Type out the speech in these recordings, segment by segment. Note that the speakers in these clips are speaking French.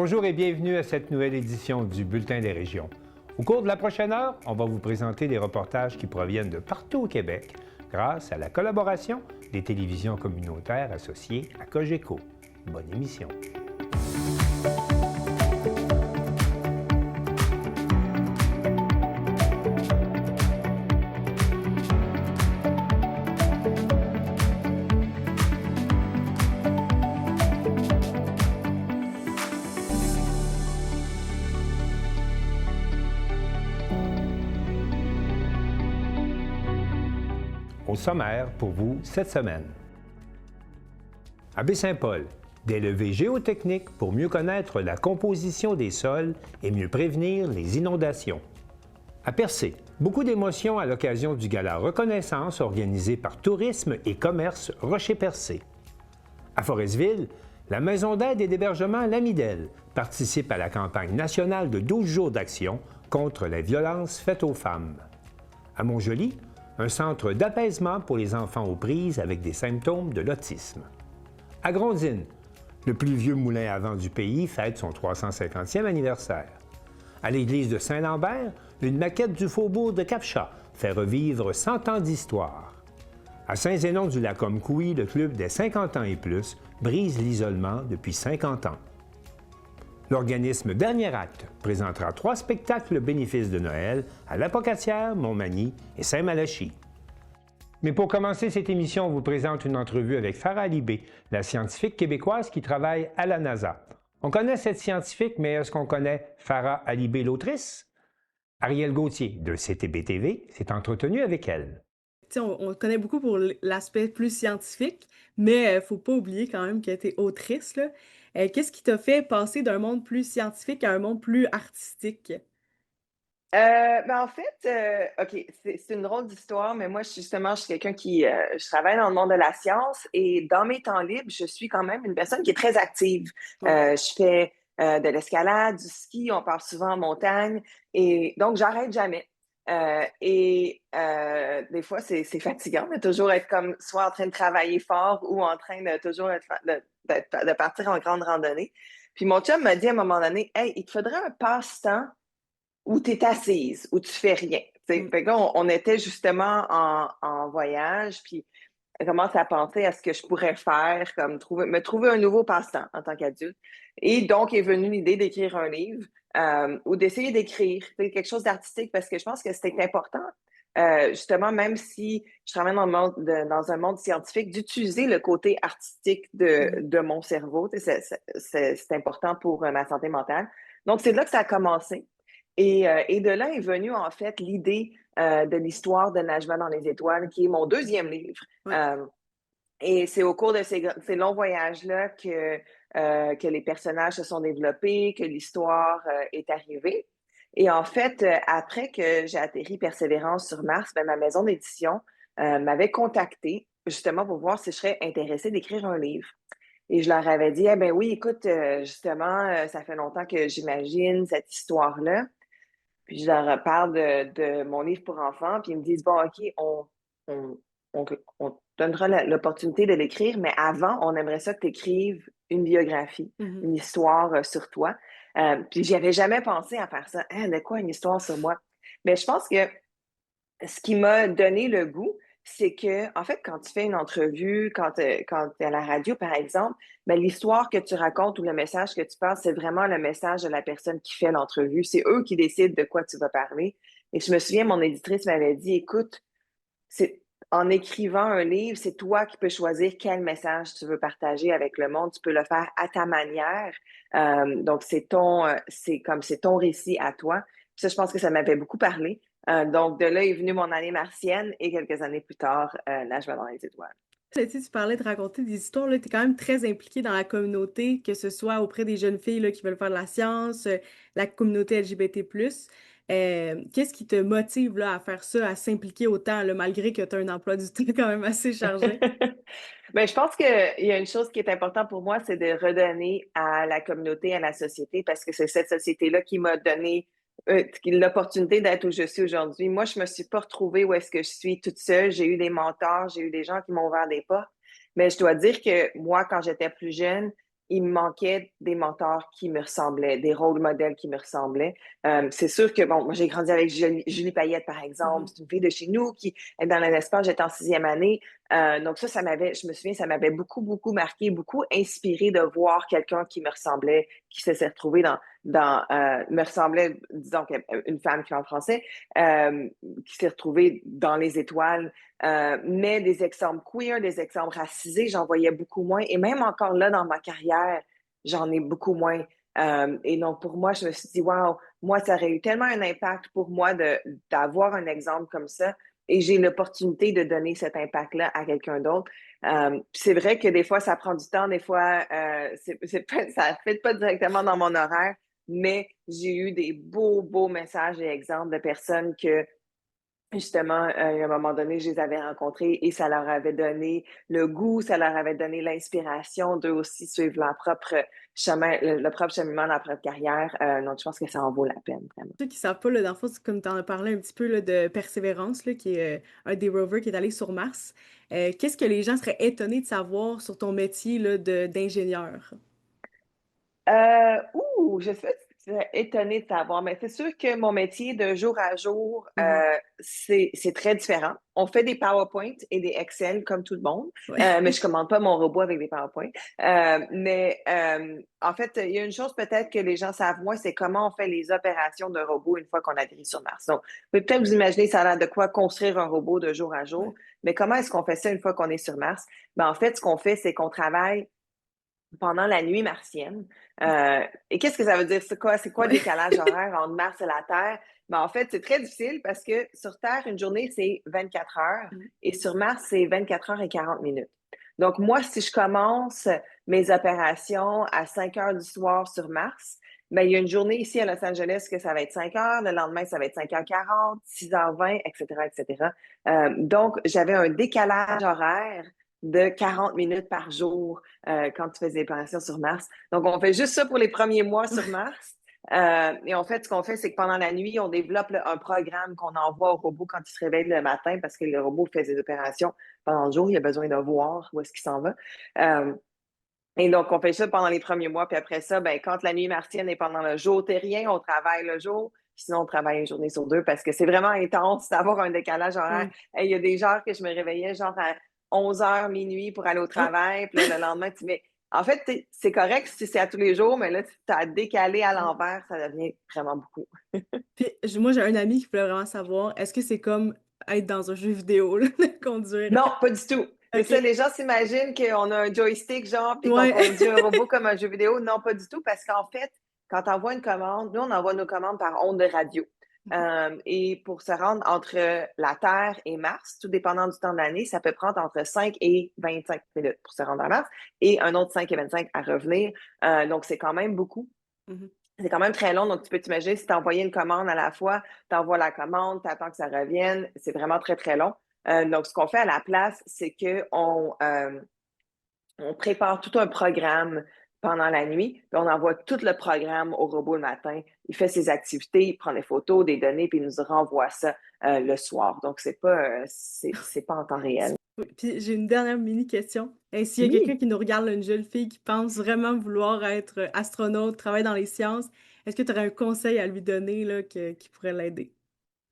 Bonjour et bienvenue à cette nouvelle édition du Bulletin des régions. Au cours de la prochaine heure, on va vous présenter des reportages qui proviennent de partout au Québec grâce à la collaboration des télévisions communautaires associées à Cogeco. Bonne émission. Au sommaire pour vous cette semaine. À Baie-Saint-Paul, des levées géotechniques pour mieux connaître la composition des sols et mieux prévenir les inondations. À Percé, beaucoup d'émotions à l'occasion du gala Reconnaissance organisé par Tourisme et Commerce Rocher-Percé. À Forestville, la Maison d'aide et d'hébergement L'Amidel participe à la campagne nationale de 12 jours d'action contre la violence faite aux femmes. À Montjoly, un centre d'apaisement pour les enfants aux prises avec des symptômes de l'autisme. À Grondines, le plus vieux moulin à vent du pays fête son 350e anniversaire. À l'église de Saint-Lambert, une maquette du faubourg de Capcha fait revivre 100 ans d'histoire. À Saint-Zénon-du-Lac-Omkoui, le club des 50 ans et plus brise l'isolement depuis 50 ans. L'organisme Dernier Acte présentera 3 spectacles au bénéfice de Noël à l'Apocatière, Montmagny et Saint-Malachie. Mais pour commencer cette émission, on vous présente une entrevue avec Farah Alibé, la scientifique québécoise qui travaille à la NASA. On connaît cette scientifique, mais est-ce qu'on connaît Farah Alibé, l'autrice? Ariel Gauthier, de CTB-TV, s'est entretenu avec elle. On connaît beaucoup pour l'aspect plus scientifique, mais il ne faut pas oublier quand même qu'elle était autrice, là. Qu'est-ce qui t'a fait passer d'un monde plus scientifique à un monde plus artistique? En fait, OK, c'est une drôle d'histoire, mais moi, je suis quelqu'un qui, je travaille dans le monde de la science et dans mes temps libres, je suis quand même une personne qui est très active. Je fais de l'escalade, du ski, on part souvent en montagne et donc j'arrête jamais. Des fois, c'est fatigant de toujours être comme soit en train de travailler fort ou en train de toujours de partir en grande randonnée. Puis mon chum m'a dit à un moment donné, hey, il te faudrait un passe-temps où tu es assise, où tu fais rien. Fait que là, on était justement en voyage, puis on commence à penser à ce que je pourrais faire, comme me trouver un nouveau passe-temps en tant qu'adulte. Et donc est venue l'idée d'écrire un livre ou d'essayer d'écrire quelque chose d'artistique parce que je pense que c'était important, justement, même si je travaille dans un monde scientifique, d'utiliser le côté artistique de mon cerveau. C'est important pour ma santé mentale. Donc, c'est là que ça a commencé. Et de là est venue, en fait, l'idée de l'histoire de Najma dans les étoiles, qui est mon deuxième livre. Et c'est au cours de ces longs voyages-là que les personnages se sont développés, que l'histoire est arrivée. Et en fait, après que j'ai atterri Persévérance sur Mars, ma maison d'édition m'avait contactée justement pour voir si je serais intéressée d'écrire un livre. Et je leur avais dit, eh bien oui, écoute, justement, ça fait longtemps que j'imagine cette histoire-là. Puis je leur parle de mon livre pour enfants, puis ils me disent, bon, OK, on donnera l'opportunité de l'écrire, mais avant, on aimerait ça que tu écrives une biographie, une histoire sur toi. Puis j'y avais jamais pensé à faire ça. Hein, de quoi une histoire sur moi? Mais je pense que ce qui m'a donné le goût, c'est que, en fait, quand tu fais une entrevue, quand tu es à la radio, par exemple, ben, l'histoire que tu racontes ou le message que tu passes, c'est vraiment le message de la personne qui fait l'entrevue. C'est eux qui décident de quoi tu vas parler. Et je me souviens, mon éditrice m'avait dit, écoute, en écrivant un livre, c'est toi qui peux choisir quel message tu veux partager avec le monde. Tu peux le faire à ta manière. Donc, c'est ton récit à toi. Puis ça, je pense que ça m'avait beaucoup parlé. Donc, de là est venue mon année martienne et quelques années plus tard, Najma dans les étoiles. Tu parlais de raconter des histoires, tu es quand même très impliquée dans la communauté, que ce soit auprès des jeunes filles là, qui veulent faire de la science, la communauté LGBT+. Qu'est-ce qui te motive là, à faire ça, à s'impliquer autant, là, malgré que tu as un emploi du temps quand même assez chargé? Bien, je pense qu'il y a une chose qui est importante pour moi, c'est de redonner à la communauté, à la société, parce que c'est cette société-là qui m'a donné l'opportunité d'être où je suis aujourd'hui. Moi, je me suis pas retrouvée où est-ce que je suis toute seule. J'ai eu des mentors, j'ai eu des gens qui m'ont ouvert des portes. Mais je dois dire que moi, quand j'étais plus jeune, il me manquait des mentors qui me ressemblaient, des rôles modèles qui me ressemblaient. C'est sûr que, bon, moi, j'ai grandi avec Julie Payette, par exemple. Mhm. C'est une fille de chez nous qui est dans l'espace. J'étais en 6e année. Donc ça m'avait, je me souviens, ça m'avait beaucoup, beaucoup marqué, beaucoup inspiré de voir quelqu'un qui me ressemblait, qui s'est retrouvé me ressemblait, disons, une femme qui parle français, qui s'est retrouvée dans les étoiles. Mais des exemples queer, des exemples racisés, j'en voyais beaucoup moins. Et même encore là, dans ma carrière, j'en ai beaucoup moins. Et donc, pour moi, je me suis dit, wow, moi, ça aurait eu tellement un impact pour moi d'avoir un exemple comme ça. Et j'ai l'opportunité de donner cet impact-là à quelqu'un d'autre. C'est vrai que des fois, ça prend du temps, des fois, ça ne fait pas directement dans mon horaire, mais j'ai eu des beaux, beaux messages et exemples de personnes que, justement, à un moment donné, je les avais rencontrés et ça leur avait donné le goût, ça leur avait donné l'inspiration d'eux aussi suivre leur propre chemin, le propre cheminement, leur propre carrière. Donc, je pense que ça en vaut la peine, vraiment. Ceux qui savent pas, là, dans le fond, c'est comme tu en as parlé un petit peu là, de Persévérance, là, qui est un des rovers qui est allé sur Mars. Qu'est-ce que les gens seraient étonnés de savoir sur ton métier là, d'ingénieur? Je suis étonnée de savoir, mais c'est sûr que mon métier de jour à jour, Mhm. c'est très différent. On fait des PowerPoint et des Excel comme tout le monde, Ouais. mais je commande pas mon robot avec des PowerPoint. En fait, il y a une chose peut-être que les gens savent moins, c'est comment on fait les opérations d'un robot une fois qu'on atterrit sur Mars. Donc, vous pouvez peut-être vous imaginer ça a l'air de quoi construire un robot de jour à jour, Ouais. mais comment est-ce qu'on fait ça une fois qu'on est sur Mars? Ben, en fait, ce qu'on fait, c'est qu'on travaille pendant la nuit martienne. Et qu'est-ce que ça veut dire? C'est quoi le Ouais. décalage horaire entre Mars et la Terre? Ben, en fait, c'est très difficile parce que sur Terre, une journée, c'est 24 heures Mhm. et sur Mars, c'est 24 heures et 40 minutes. Donc, moi, si je commence mes opérations à 5 heures du soir sur Mars, ben, il y a une journée ici à Los Angeles que ça va être 5 heures, le lendemain, ça va être 5h40, 6h20, etc., etc. Donc, j'avais un décalage horaire de 40 minutes par jour quand tu fais des opérations sur Mars. Donc, on fait juste ça pour les premiers mois sur Mars. Et en fait, ce qu'on fait, c'est que pendant la nuit, on développe un programme qu'on envoie au robot quand il se réveille le matin parce que le robot fait ses opérations pendant le jour. Il a besoin de voir où est-ce qu'il s'en va. Et donc, on fait ça pendant les premiers mois. Puis après ça, ben, quand la nuit martienne est pendant le jour terrien, on travaille le jour. Sinon, on travaille une journée sur deux parce que c'est vraiment intense d'avoir un décalage horaire. Ouais. Et il y a des jours que je me réveillais genre à 11h, minuit pour aller au Oh. travail. Puis là, le lendemain, mais en fait, c'est correct si c'est à tous les jours, mais là, tu as décalé à Ouais. l'envers, ça devient vraiment beaucoup. Puis, moi, j'ai un ami qui voulait vraiment savoir, est-ce que c'est comme être dans un jeu vidéo, là, de conduire? Non, pas du tout. C'est OK. ça, les gens s'imaginent qu'on a un joystick, genre, puis qu'on Ouais. conduit un robot comme un jeu vidéo. Non, pas du tout, parce qu'en fait, quand on envoie une commande, nous, on envoie nos commandes par onde de radio. Et pour se rendre entre la Terre et Mars, tout dépendant du temps de l'année, ça peut prendre entre 5 et 25 minutes pour se rendre à Mars et un autre 5 et 25 à revenir. Donc, c'est quand même beaucoup. Mhm. C'est quand même très long, donc tu peux t'imaginer si tu as envoyé une commande à la fois, tu envoies la commande, tu attends que ça revienne, c'est vraiment très, très long. Donc, ce qu'on fait à la place, c'est qu'on prépare tout un programme pendant la nuit, puis on envoie tout le programme au robot le matin. Il fait ses activités, il prend des photos, des données, puis il nous renvoie ça le soir. Donc, c'est pas en temps réel. Oui. Puis j'ai une dernière mini question. Et s'il y a quelqu'un Oui. qui nous regarde, là, une jeune fille qui pense vraiment vouloir être astronaute, travailler dans les sciences, est-ce que tu aurais un conseil à lui donner là, qui pourrait l'aider?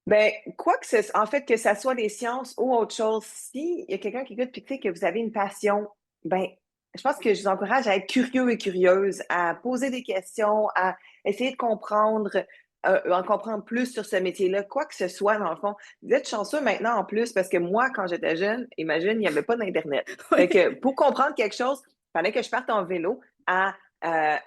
Ben, quoi que en fait, que ça soit des sciences ou autre chose, si il y a quelqu'un qui écoute puis tu sais que vous avez une passion, ben, je pense que je vous encourage à être curieux et curieuse, à poser des questions, à essayer de en comprendre plus sur ce métier-là, quoi que ce soit, dans le fond. Vous êtes chanceux maintenant en plus, parce que moi, quand j'étais jeune, imagine, il n'y avait pas d'Internet. Fait que pour comprendre quelque chose, il fallait que je parte en vélo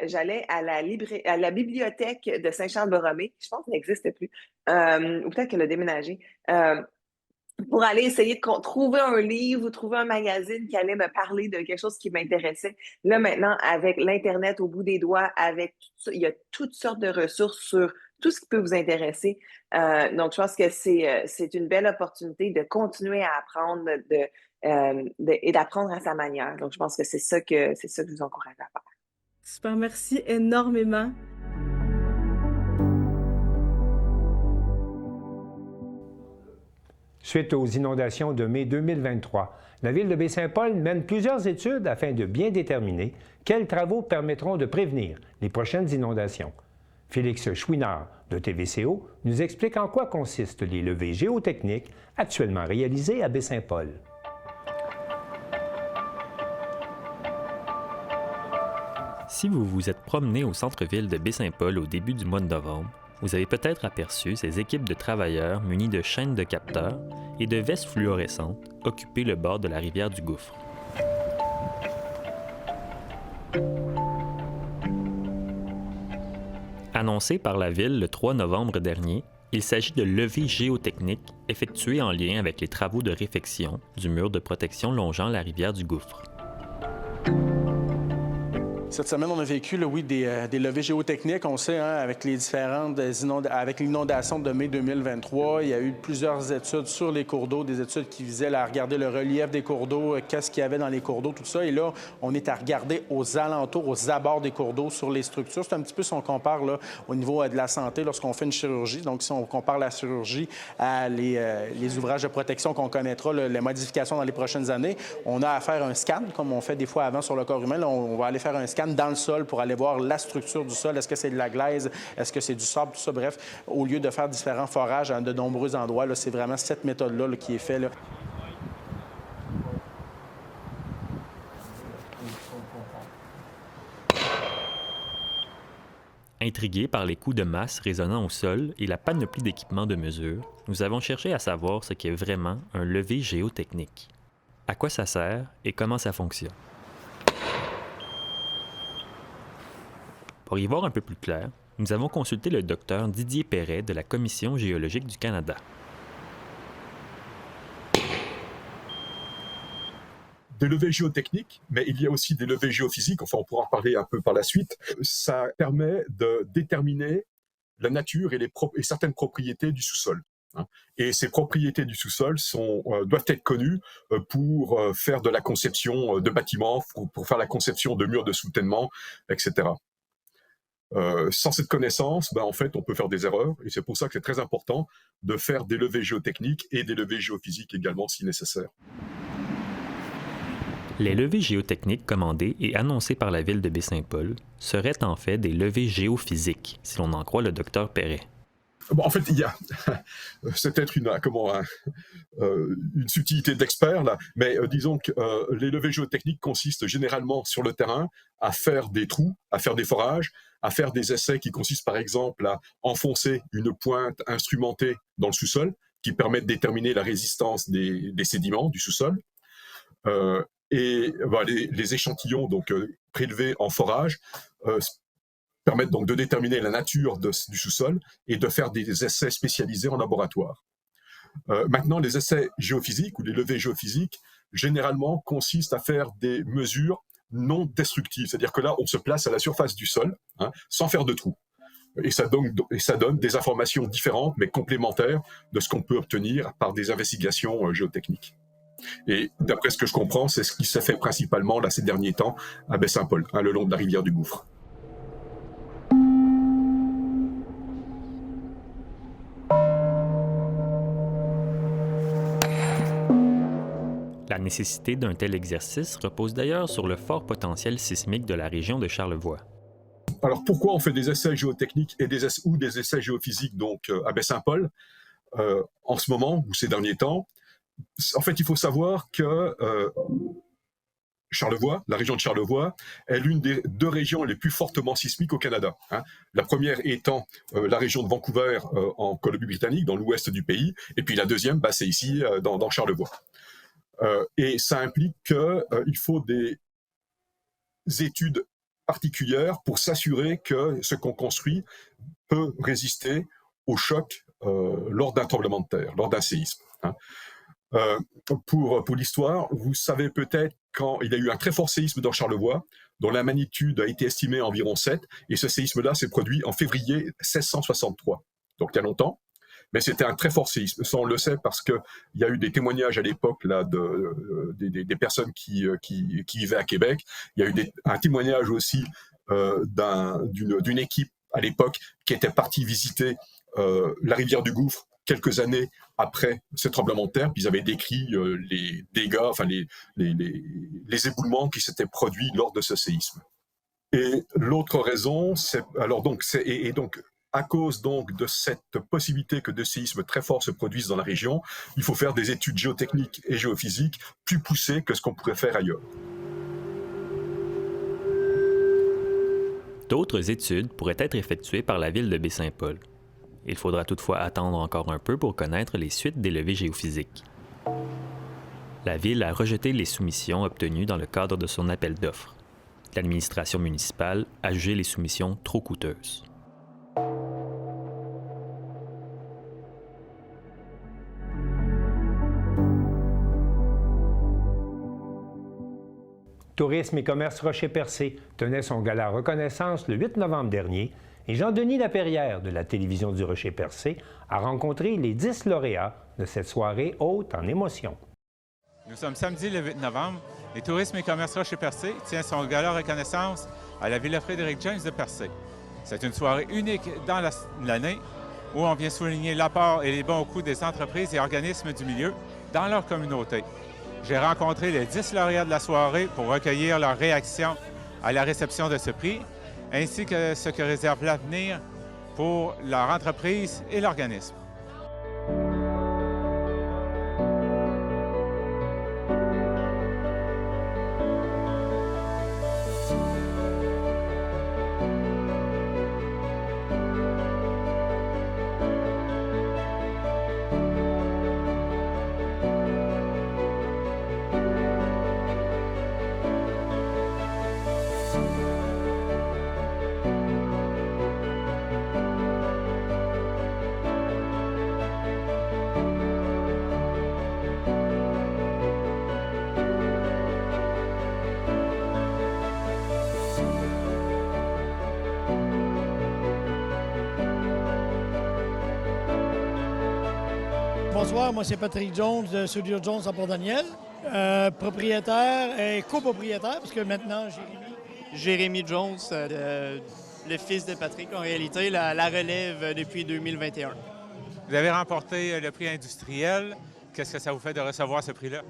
j'allais à la bibliothèque de Saint-Charles-Borromée. Je pense qu'elle n'existe plus. Ou peut-être qu'elle a déménagé, pour aller essayer de trouver un livre ou trouver un magazine qui allait me parler de quelque chose qui m'intéressait. Là, maintenant, avec l'Internet au bout des doigts, avec tout ça, il y a toutes sortes de ressources sur tout ce qui peut vous intéresser. Donc, je pense que c'est une belle opportunité de continuer à apprendre et d'apprendre à sa manière. Donc, je pense que c'est ça que je vous encourage à faire. Super, merci énormément. Suite aux inondations de mai 2023, la Ville de Baie-Saint-Paul mène plusieurs études afin de bien déterminer quels travaux permettront de prévenir les prochaines inondations. Félix Chouinard de TVCO nous explique en quoi consistent les levées géotechniques actuellement réalisées à Baie-Saint-Paul. Si vous vous êtes promené au centre-ville de Baie-Saint-Paul au début du mois de novembre, vous avez peut-être aperçu ces équipes de travailleurs munis de chaînes de capteurs et de vestes fluorescentes occuper le bord de la rivière du Gouffre. Annoncé par la Ville le 3 novembre dernier, il s'agit de levées géotechniques effectuées en lien avec les travaux de réfection du mur de protection longeant la rivière du Gouffre. Cette semaine, on a vécu, des levées géotechniques. On sait, avec les différentes avec l'inondation de mai 2023, il y a eu plusieurs études sur les cours d'eau, des études qui visaient à regarder le relief des cours d'eau, qu'est-ce qu'il y avait dans les cours d'eau, tout ça. Et là, on est à regarder aux alentours, aux abords des cours d'eau, sur les structures. C'est un petit peu si on compare là, au niveau de la santé lorsqu'on fait une chirurgie. Donc, si on compare la chirurgie à les ouvrages de protection qu'on connaîtra, les modifications dans les prochaines années, on a à faire un scan, comme on fait des fois avant sur le corps humain. Là, on va aller faire un scan dans le sol pour aller voir la structure du sol. Est-ce que c'est de la glaise? Est-ce que c'est du sable? Tout ça, bref, au lieu de faire différents forages à de nombreux endroits, là, c'est vraiment cette méthode-là là, qui est faite. Là. Intrigués par les coups de masse résonnant au sol et la panoplie d'équipements de mesure, nous avons cherché à savoir ce qu'est vraiment un levé géotechnique. À quoi ça sert et comment ça fonctionne? Pour y voir un peu plus clair, nous avons consulté le docteur Didier Perret de la Commission géologique du Canada. Des levées géotechniques, mais il y a aussi des levées géophysiques, enfin on pourra en parler un peu par la suite. Ça permet de déterminer la nature et certaines propriétés du sous-sol. Et ces propriétés du sous-sol doivent être connues pour faire de la conception de bâtiments, pour faire la conception de murs de soutènement, etc. Sans cette connaissance, en fait, on peut faire des erreurs, et c'est pour ça que c'est très important de faire des levées géotechniques et des levées géophysiques également si nécessaire. Les levées géotechniques commandées et annoncées par la Ville de Baie-Saint-Paul seraient en fait des levées géophysiques, si l'on en croit le docteur Perret. En fait, il y a c'est peut-être une subtilité d'expert là, mais disons que les levées géotechniques consistent généralement sur le terrain à faire des trous, à faire des forages, à faire des essais qui consistent par exemple à enfoncer une pointe instrumentée dans le sous-sol qui permet de déterminer la résistance des sédiments du sous-sol. Les échantillons donc prélevés en forage permettent donc de déterminer la nature du sous-sol et de faire des essais spécialisés en laboratoire. Maintenant, les essais géophysiques ou les levées géophysiques, généralement, consistent à faire des mesures non destructives. C'est-à-dire que là, on se place à la surface du sol, sans faire de trous. Et ça donne des informations différentes, mais complémentaires de ce qu'on peut obtenir par des investigations géotechniques. Et d'après ce que je comprends, c'est ce qui s'est fait principalement là, ces derniers temps à Baie-Saint-Paul, le long de la rivière du Gouffre. La nécessité d'un tel exercice repose d'ailleurs sur le fort potentiel sismique de la région de Charlevoix. Alors pourquoi on fait des essais géotechniques et des essais géophysiques donc, à Baie-Saint-Paul en ce moment ou ces derniers temps? En fait, il faut savoir que Charlevoix, la région de Charlevoix, est l'une des deux régions les plus fortement sismiques au Canada. La première étant la région de Vancouver en Colombie-Britannique, dans l'ouest du pays, et puis la deuxième, c'est ici, dans Charlevoix. Et ça implique qu'il faut des études particulières pour s'assurer que ce qu'on construit peut résister au choc lors d'un tremblement de terre, lors d'un séisme. Pour l'histoire, vous savez peut-être quand il y a eu un très fort séisme dans Charlevoix, dont la magnitude a été estimée à environ 7, et ce séisme-là s'est produit en février 1663, donc il y a longtemps. Mais c'était un très fort séisme. Ça, on le sait parce qu'il y a eu des témoignages à l'époque là, des personnes qui vivaient à Québec. Il y a eu un témoignage aussi d'une équipe à l'époque qui était partie visiter la rivière du Gouffre, quelques années après ce tremblement de terre, puis ils avaient décrit les dégâts, enfin les éboulements qui s'étaient produits lors de ce séisme. Et l'autre raison, donc à cause donc de cette possibilité que des séismes très forts se produisent dans la région, il faut faire des études géotechniques et géophysiques plus poussées que ce qu'on pourrait faire ailleurs. D'autres études pourraient être effectuées par la ville de Baie-Saint-Paul. Il faudra toutefois attendre encore un peu pour connaître les suites des levées géophysiques. La ville a rejeté les soumissions obtenues dans le cadre de son appel d'offres. L'administration municipale a jugé les soumissions trop coûteuses. Tourisme et commerce Rocher-Percé tenait son gala reconnaissance le 8 novembre dernier et Jean-Denis Laperrière de la télévision du Rocher-Percé a rencontré les 10 lauréats de cette soirée haute en émotions. Nous sommes samedi le 8 novembre et Tourisme et commerce Rocher-Percé tient son gala reconnaissance à la Villa Frédéric James de Percé. C'est une soirée unique dans l'année où on vient souligner l'apport et les bons coups des entreprises et organismes du milieu dans leur communauté. J'ai rencontré les 10 lauréats de la soirée pour recueillir leurs réactions à la réception de ce prix, ainsi que ce que réserve l'avenir pour leur entreprise et l'organisme. Bonsoir, moi c'est Patrick Jones de Studio Jones à Port-Daniel, propriétaire et copropriétaire, parce que maintenant Jérémy Jones, le fils de Patrick, en réalité, la relève depuis 2021. Vous avez remporté le prix industriel. Qu'est-ce que ça vous fait de recevoir ce prix-là?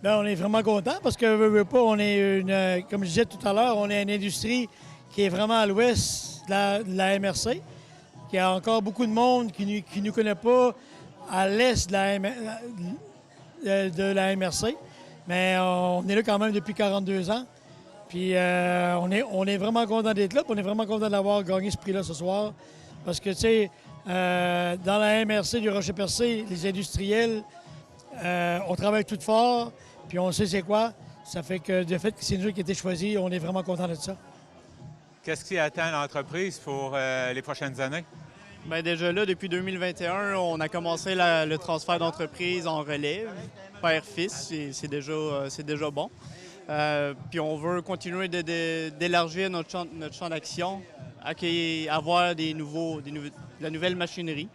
Bien, on est vraiment content parce que, on est comme je disais tout à l'heure, on est une industrie qui est vraiment à l'ouest de la MRC, qui a encore beaucoup de monde qui ne nous connaît pas à l'est de la MRC. Mais on est là quand même depuis 42 ans. Puis on est vraiment content d'être là. Puis on est vraiment content d'avoir gagné ce prix-là ce soir. Parce que, tu sais, dans la MRC du Rocher-Percé, les industriels, on travaille tout fort, puis on sait c'est quoi. Ça fait que le fait que c'est nous qui a été choisi, on est vraiment content de ça. Qu'est-ce qui attend l'entreprise pour les prochaines années? Bien, déjà là, depuis 2021, on a commencé le transfert d'entreprise en relève, père-fils, c'est déjà bon. Puis on veut continuer d'élargir notre champ d'action, avoir de la nouvelle machinerie,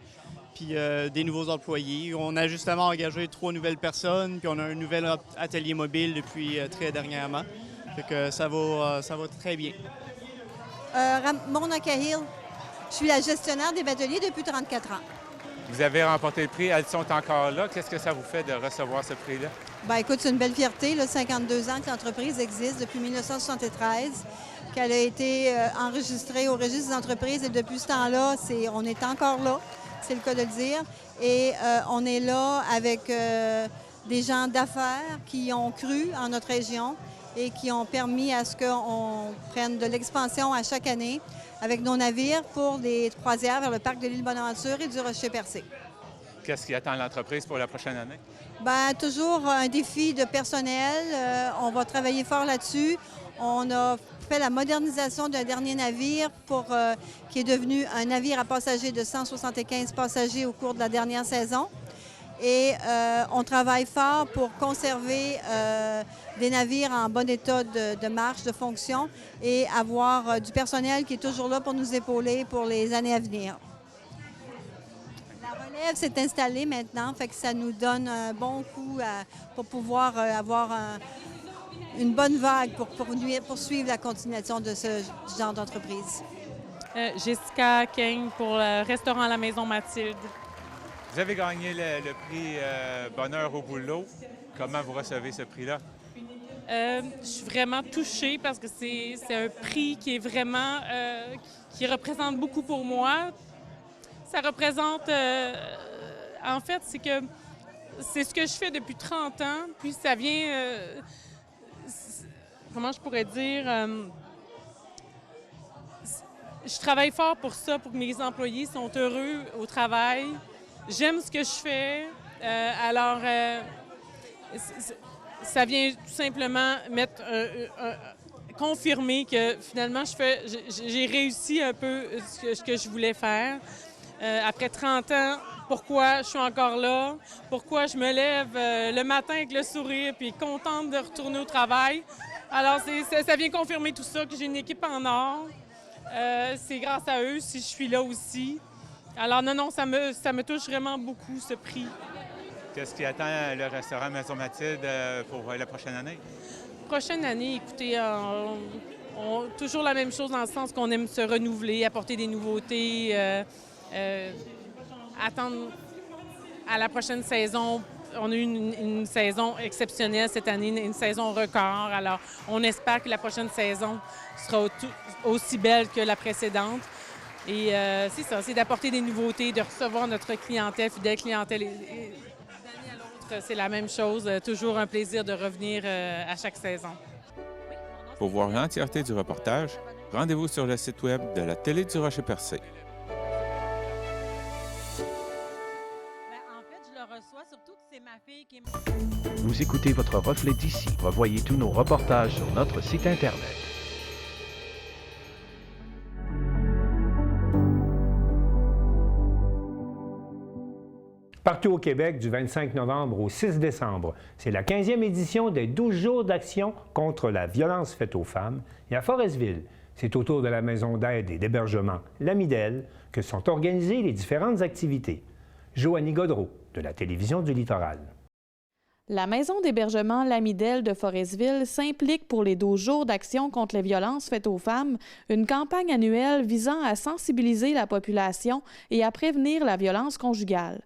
puis des nouveaux employés. On a justement engagé 3 nouvelles personnes, puis on a un nouvel atelier mobile depuis très dernièrement. Fait que ça va très bien. Mona Cahill. Je suis la gestionnaire des bateliers depuis 34 ans. Vous avez remporté le prix, elles sont encore là. Qu'est-ce que ça vous fait de recevoir ce prix-là? Bien, écoute, c'est une belle fierté, là, 52 ans que l'entreprise existe depuis 1973, qu'elle a été enregistrée au registre des entreprises et depuis ce temps-là, on est encore là, c'est le cas de le dire. Et on est là avec des gens d'affaires qui ont cru en notre région et qui ont permis à ce qu'on prenne de l'expansion à chaque année avec nos navires pour des croisières vers le parc de l'île Bonaventure et du Rocher-Percé. Qu'est-ce qui attend l'entreprise pour la prochaine année? Bien, toujours un défi de personnel. On va travailler fort là-dessus. On a fait la modernisation d'un dernier navire qui est devenu un navire à passagers de 175 passagers au cours de la dernière saison. Et on travaille fort pour conserver des navires en bon état de marche, de fonction et avoir du personnel qui est toujours là pour nous épauler pour les années à venir. La relève s'est installée maintenant, fait que ça nous donne un bon coup pour pouvoir avoir une bonne vague pour poursuivre la continuation de ce genre d'entreprise. Jessica King pour le restaurant La Maison Mathilde. Vous avez gagné le prix Bonheur au boulot. Comment vous recevez ce prix-là? Je suis vraiment touchée parce que c'est un prix qui est vraiment... qui représente beaucoup pour moi. Ça représente... en fait, c'est ce que je fais depuis 30 ans, puis ça vient... comment je pourrais dire... je travaille fort pour ça, pour que mes employés sont heureux au travail. J'aime ce que je fais. Alors, ça vient tout simplement confirmer que finalement, j'ai réussi un peu ce que je voulais faire. Après 30 ans, pourquoi je suis encore là, pourquoi je me lève le matin avec le sourire puis contente de retourner au travail. Alors, ça vient confirmer tout ça, que j'ai une équipe en or. C'est grâce à eux si je suis là aussi. Alors non, ça me touche vraiment beaucoup, ce prix. Qu'est-ce qui attend le restaurant Maison Mathilde pour la prochaine année? Prochaine année, écoutez, toujours la même chose dans le sens qu'on aime se renouveler, apporter des nouveautés, attendre à la prochaine saison. On a eu une saison exceptionnelle cette année, une saison record. Alors, on espère que la prochaine saison sera aussi belle que la précédente. Et c'est ça, c'est d'apporter des nouveautés, de recevoir notre clientèle, fidèle clientèle. Et d'année à l'autre, c'est la même chose. Toujours un plaisir de revenir à chaque saison. Pour voir l'entièreté du reportage, rendez-vous sur le site web de la Télé du Rocher-Percé. Vous écoutez votre reflet d'ici. Revoyez tous nos reportages sur notre site Internet. Partout au Québec, du 25 novembre au 6 décembre, c'est la 15e édition des 12 jours d'action contre la violence faite aux femmes. Et à Forestville, c'est autour de la maison d'aide et d'hébergement L'Amidel que sont organisées les différentes activités. Joanie Godreau, de la Télévision du Littoral. La maison d'hébergement L'Amidel de Forestville s'implique pour les 12 jours d'action contre les violences faites aux femmes, une campagne annuelle visant à sensibiliser la population et à prévenir la violence conjugale.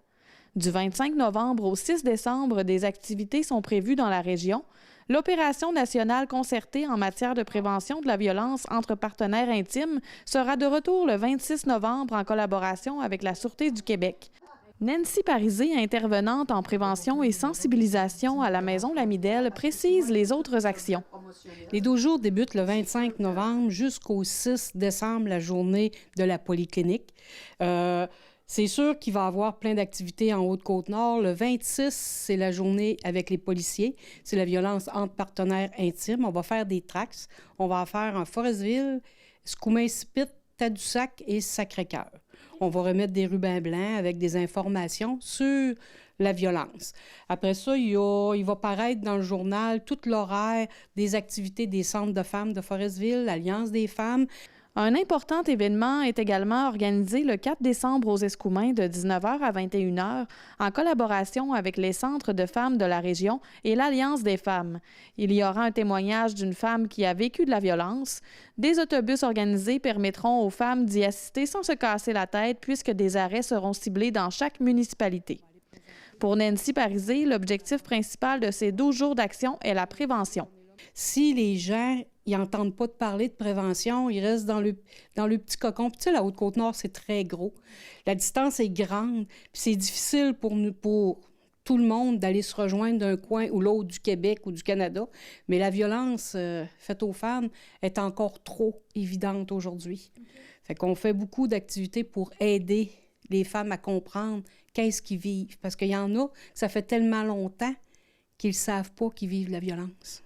Du 25 novembre au 6 décembre, des activités sont prévues dans la région. L'opération nationale concertée en matière de prévention de la violence entre partenaires intimes sera de retour le 26 novembre en collaboration avec la Sûreté du Québec. Nancy Parisé, intervenante en prévention et sensibilisation à la Maison L'Amidel, précise les autres actions. Les 12 jours débutent le 25 novembre jusqu'au 6 décembre, la journée de la polyclinique. C'est sûr qu'il va y avoir plein d'activités en Haute-Côte-Nord. Le 26, c'est la journée avec les policiers. C'est la violence entre partenaires intimes. On va faire des tracts. On va en faire en Forestville, Scoumain-Spit, Tadoussac et Sacré-Cœur. On va remettre des rubans blancs avec des informations sur la violence. Après ça, il va paraître dans le journal tout l'horaire des activités des centres de femmes de Forestville, l'Alliance des femmes. Un important événement est également organisé le 4 décembre aux Escoumins de 19h à 21h en collaboration avec les centres de femmes de la région et l'Alliance des femmes. Il y aura un témoignage d'une femme qui a vécu de la violence. Des autobus organisés permettront aux femmes d'y assister sans se casser la tête puisque des arrêts seront ciblés dans chaque municipalité. Pour Nancy Parisé, l'objectif principal de ces 12 jours d'action est la prévention. Si les gens ils n'entendent pas de parler de prévention, ils restent dans le petit cocon. Puis tu sais, la Haute-Côte-Nord, c'est très gros. La distance est grande, puis c'est difficile pour tout le monde d'aller se rejoindre d'un coin ou l'autre du Québec ou du Canada. Mais la violence faite aux femmes est encore trop évidente aujourd'hui. Fait qu'on fait beaucoup d'activités pour aider les femmes à comprendre qu'est-ce qu'ils vivent. Parce qu'il y en a, ça fait tellement longtemps qu'ils ne savent pas qu'ils vivent la violence.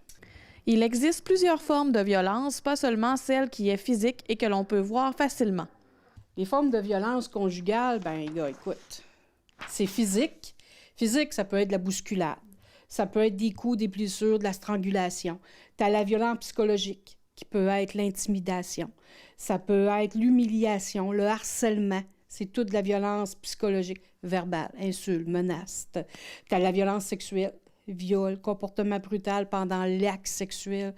Il existe plusieurs formes de violence, pas seulement celle qui est physique et que l'on peut voir facilement. Les formes de violence conjugale, écoute, c'est physique. Physique, ça peut être de la bousculade. Ça peut être des coups, des blessures, de la strangulation. Tu as la violence psychologique, qui peut être l'intimidation. Ça peut être l'humiliation, le harcèlement. C'est toute la violence psychologique, verbale, insultes, menaces. Tu as la violence sexuelle. Viol, comportement brutal pendant l'acte sexuel.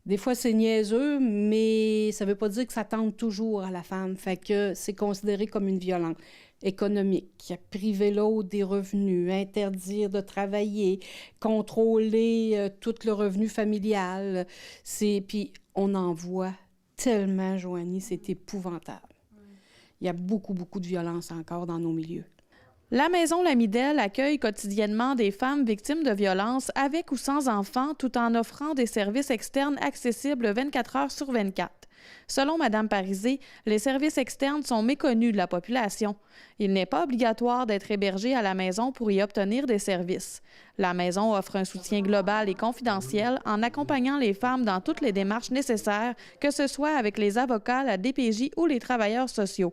Des fois, c'est niaiseux, mais ça ne veut pas dire que ça tente toujours à la femme. Fait que c'est considéré comme une violence économique. Priver l'autre des revenus, interdire de travailler, contrôler tout le revenu familial. Puis on en voit tellement, Joanie, c'est épouvantable. Il y a beaucoup, beaucoup de violence encore dans nos milieux. La Maison Lamidelle accueille quotidiennement des femmes victimes de violences avec ou sans enfants, tout en offrant des services externes accessibles 24 heures sur 24. Selon Mme Parisé, les services externes sont méconnus de la population. Il n'est pas obligatoire d'être hébergé à la maison pour y obtenir des services. La maison offre un soutien global et confidentiel en accompagnant les femmes dans toutes les démarches nécessaires, que ce soit avec les avocats, la DPJ ou les travailleurs sociaux.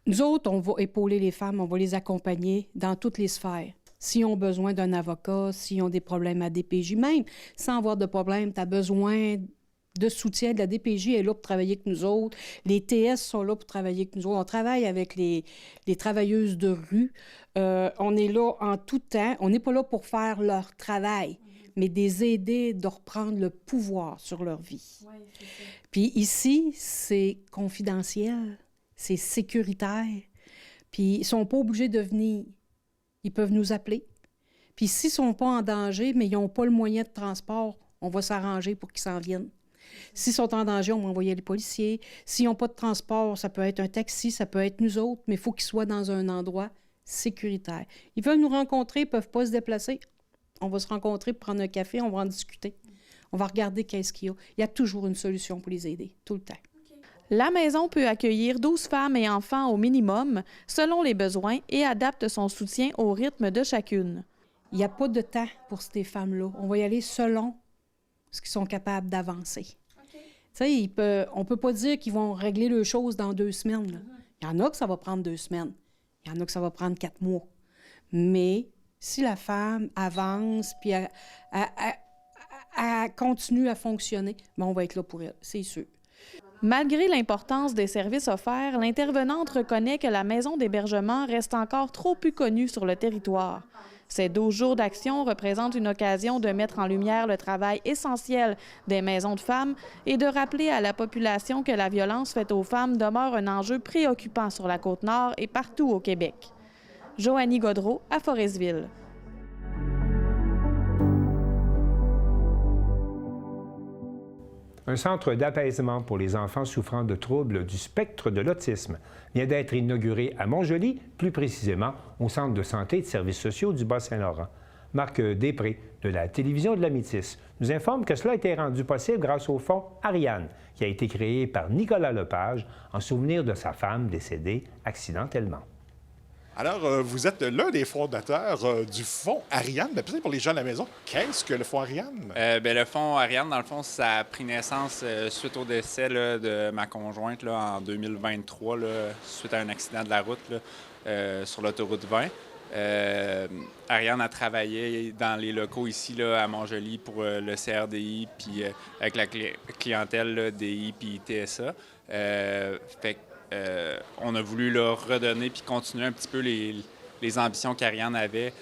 Nous autres, on va épauler les femmes, on va les accompagner dans toutes les sphères. S'ils ont besoin d'un avocat, s'ils ont des problèmes à DPJ, même sans avoir de problème, tu as besoin de soutien de la DPJ, est là pour travailler avec nous autres. Les TS sont là pour travailler avec nous autres. On travaille avec les travailleuses de rue. On est là en tout temps. On n'est pas là pour faire leur travail, mais des aider de reprendre le pouvoir sur leur vie. Ouais, c'est ça. Puis ici, c'est confidentiel. C'est sécuritaire. Puis ils ne sont pas obligés de venir. Ils peuvent nous appeler. Puis s'ils ne sont pas en danger, mais ils n'ont pas le moyen de transport, on va s'arranger pour qu'ils s'en viennent. S'ils sont en danger, on va envoyer les policiers. S'ils n'ont pas de transport, ça peut être un taxi, ça peut être nous autres, mais il faut qu'ils soient dans un endroit sécuritaire. Ils veulent nous rencontrer, ils ne peuvent pas se déplacer. On va se rencontrer pour prendre un café, on va en discuter. On va regarder qu'est-ce qu'il y a. Il y a toujours une solution pour les aider, tout le temps. La maison peut accueillir 12 femmes et enfants au minimum, selon les besoins, et adapte son soutien au rythme de chacune. Il n'y a pas de temps pour ces femmes-là. On va y aller selon ce qu'ils sont capables d'avancer. Okay. Tu sais, on ne peut pas dire qu'ils vont régler les choses dans 2 semaines. Là. Il y en a que ça va prendre 2 semaines. Il y en a que ça va prendre 4 mois. Mais si la femme avance puis elle continue à fonctionner, bien, on va être là pour elle, c'est sûr. Malgré l'importance des services offerts, l'intervenante reconnaît que la maison d'hébergement reste encore trop peu connue sur le territoire. Ces 12 jours d'action représentent une occasion de mettre en lumière le travail essentiel des maisons de femmes et de rappeler à la population que la violence faite aux femmes demeure un enjeu préoccupant sur la Côte-Nord et partout au Québec. Joanie Gaudreault, à Forestville. Un centre d'apaisement pour les enfants souffrant de troubles du spectre de l'autisme vient d'être inauguré à Montjoly, plus précisément au Centre de santé et de services sociaux du Bas-Saint-Laurent. Marc Després, de la Télévision de la Métis, nous informe que cela a été rendu possible grâce au fonds Ariane, qui a été créé par Nicolas Lepage en souvenir de sa femme décédée accidentellement. Alors, vous êtes l'un des fondateurs du fonds Ariane. Peut-être pour les gens à la maison, qu'est-ce que le fonds Ariane? Le fonds Ariane, dans le fond, ça a pris naissance suite au décès là, de ma conjointe là, en 2023, là, suite à un accident de la route là, sur l'autoroute 20. Ariane a travaillé dans les locaux ici là, à Montjoly pour le CRDI, puis avec la clientèle là, DI puis TSA. On a voulu leur redonner puis continuer un petit peu les ambitions qu'Ariane avait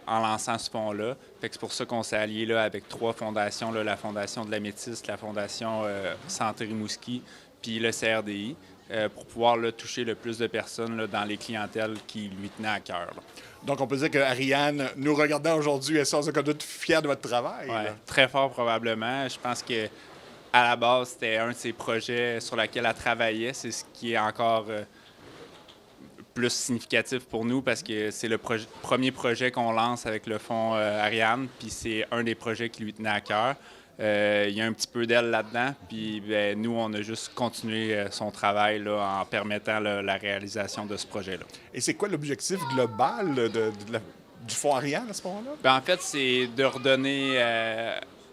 en lançant ce fonds-là. C'est pour ça qu'on s'est allié là, avec 3 fondations, là, la Fondation de la Métis, la Fondation Santé Rimouski puis le CRDI, pour pouvoir là, toucher le plus de personnes là, dans les clientèles qui lui tenaient à cœur. Là. Donc, on peut dire qu'Ariane, nous regardant aujourd'hui, est sans aucun doute fière de votre travail. Oui, très fort probablement. Je pense que à la base, c'était un de ses projets sur lequel elle travaillait. C'est ce qui est encore plus significatif pour nous parce que c'est le premier projet qu'on lance avec le fonds Ariane, puis c'est un des projets qui lui tenait à cœur. Il y a un petit peu d'elle là-dedans, puis nous, on a juste continué son travail là, en permettant la réalisation de ce projet-là. Et c'est quoi l'objectif global du fonds Ariane à ce moment-là? En fait, c'est de redonner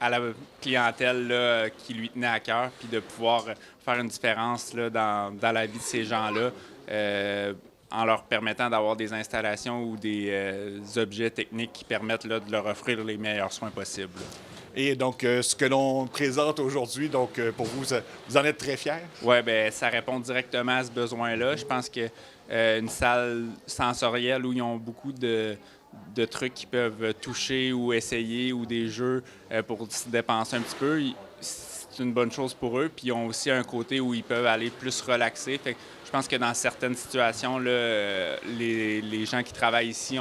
à la clientèle là, qui lui tenait à cœur, puis de pouvoir faire une différence là, dans la vie de ces gens-là, en leur permettant d'avoir des installations ou des objets techniques qui permettent là, de leur offrir les meilleurs soins possibles. Et donc, ce que l'on présente aujourd'hui, donc pour vous, vous en êtes très fiers? Oui, bien, ça répond directement à ce besoin-là. Je pense que une salle sensorielle où ils ont beaucoup de trucs qui peuvent toucher ou essayer ou des jeux pour se dépenser un petit peu, c'est une bonne chose pour eux. Puis ils ont aussi un côté où ils peuvent aller plus relaxer. Fait que je pense que dans certaines situations, là, les gens qui travaillent ici,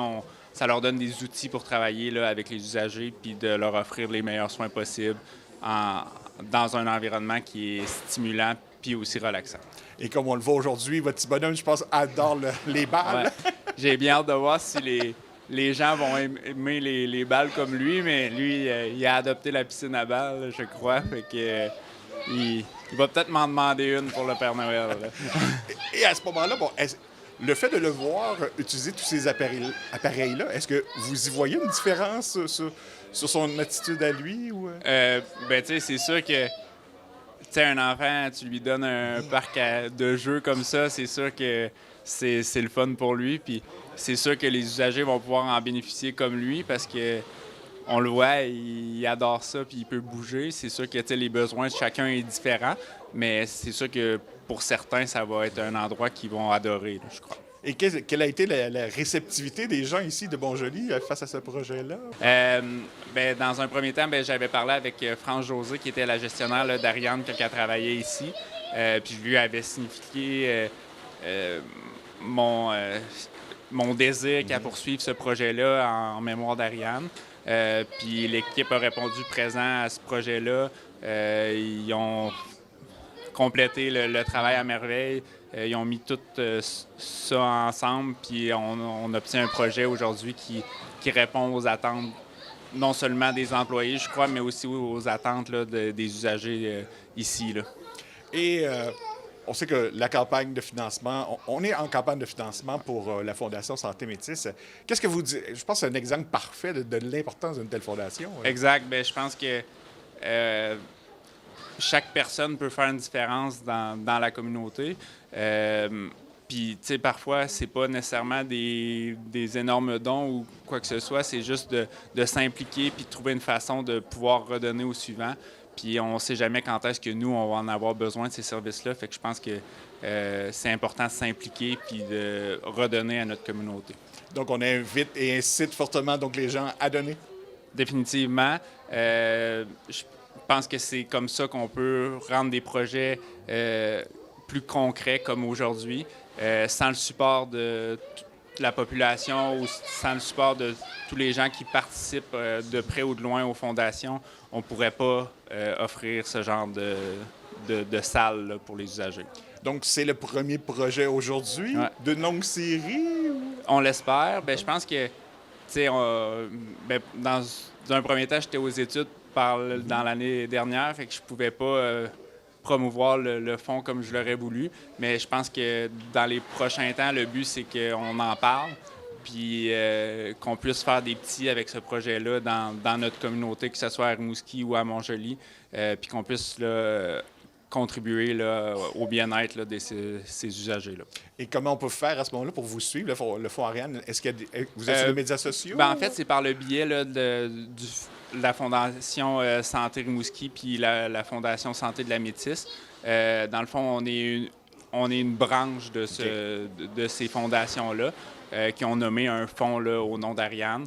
ça leur donne des outils pour travailler là, avec les usagers puis de leur offrir les meilleurs soins possibles dans un environnement qui est stimulant puis aussi relaxant. Et comme on le voit aujourd'hui, votre petit bonhomme, je pense, adore les balles. Ouais. J'ai bien hâte de voir si les gens vont aimer les balles comme lui, mais lui, il a adopté la piscine à balles, je crois. Fait que, il va peut-être m'en demander une pour le Père Noël. Et à ce moment-là, le fait de le voir utiliser tous ces appareils-là, est-ce que vous y voyez une différence sur son attitude à lui? Ou... Ben, tu sais, c'est sûr que un enfant, tu lui donnes un parc de jeux comme ça, c'est sûr que c'est le fun pour lui. Puis c'est sûr que les usagers vont pouvoir en bénéficier comme lui parce que on le voit, il adore ça puis il peut bouger. C'est sûr que les besoins de chacun est différent, mais c'est sûr que pour certains, ça va être un endroit qu'ils vont adorer, là, je crois. Et quelle a été la réceptivité des gens ici de Bon-Joli face à ce projet-là? Ben, dans un premier temps, j'avais parlé avec France José, qui était la gestionnaire là, d'Ariane quand elle travaillait ici. Puis je lui avais signifié mon désir qu'elle poursuive ce projet-là en mémoire d'Ariane. Puis l'équipe a répondu présent à ce projet-là. Ils ont complété le travail à merveille. Ils ont mis tout ça ensemble, puis on obtient un projet aujourd'hui qui répond aux attentes, non seulement des employés, je crois, mais aussi aux attentes là, des usagers ici. Là. Et on sait que la campagne de financement, on est en campagne de financement pour la Fondation Santé Métis. Qu'est-ce que vous dites? Je pense que c'est un exemple parfait de l'importance d'une telle fondation. Exact. Bien, je pense que chaque personne peut faire une différence dans la communauté. Puis, tu sais, parfois, c'est pas nécessairement des énormes dons ou quoi que ce soit. C'est juste de s'impliquer puis de trouver une façon de pouvoir redonner au suivant. Puis, on sait jamais quand est-ce que nous, on va en avoir besoin de ces services-là. Fait que je pense que c'est important de s'impliquer puis de redonner à notre communauté. Donc, on invite et incite fortement donc les gens à donner? Définitivement. Je pense que c'est comme ça qu'on peut rendre des projets plus concrets comme aujourd'hui, sans le support de toute la population ou sans le support de tous les gens qui participent de près ou de loin aux fondations, on ne pourrait pas offrir ce genre de salle là, pour les usagers. Donc, c'est le premier projet aujourd'hui d'une longue série? Ou... On l'espère. Bien, je pense que, tu sais, dans un premier temps, j'étais aux études dans l'année dernière, fait que je pouvais pas promouvoir le fonds comme je l'aurais voulu. Mais je pense que dans les prochains temps, le but, c'est qu'on en parle, puis qu'on puisse faire des petits avec ce projet-là dans notre communauté, que ce soit à Rimouski ou à Montjoli, puis qu'on puisse là, contribuer là, au bien-être là, de ces usagers-là. Et comment on peut faire à ce moment-là pour vous suivre, le fonds Ariane? Est-ce que vous êtes sur les médias sociaux? Ben, en fait, c'est par le biais là, de la Fondation Santé Rimouski puis la Fondation Santé de la Métis. Dans le fond, on est une branche de ces fondations-là qui ont nommé un fonds là, au nom d'Ariane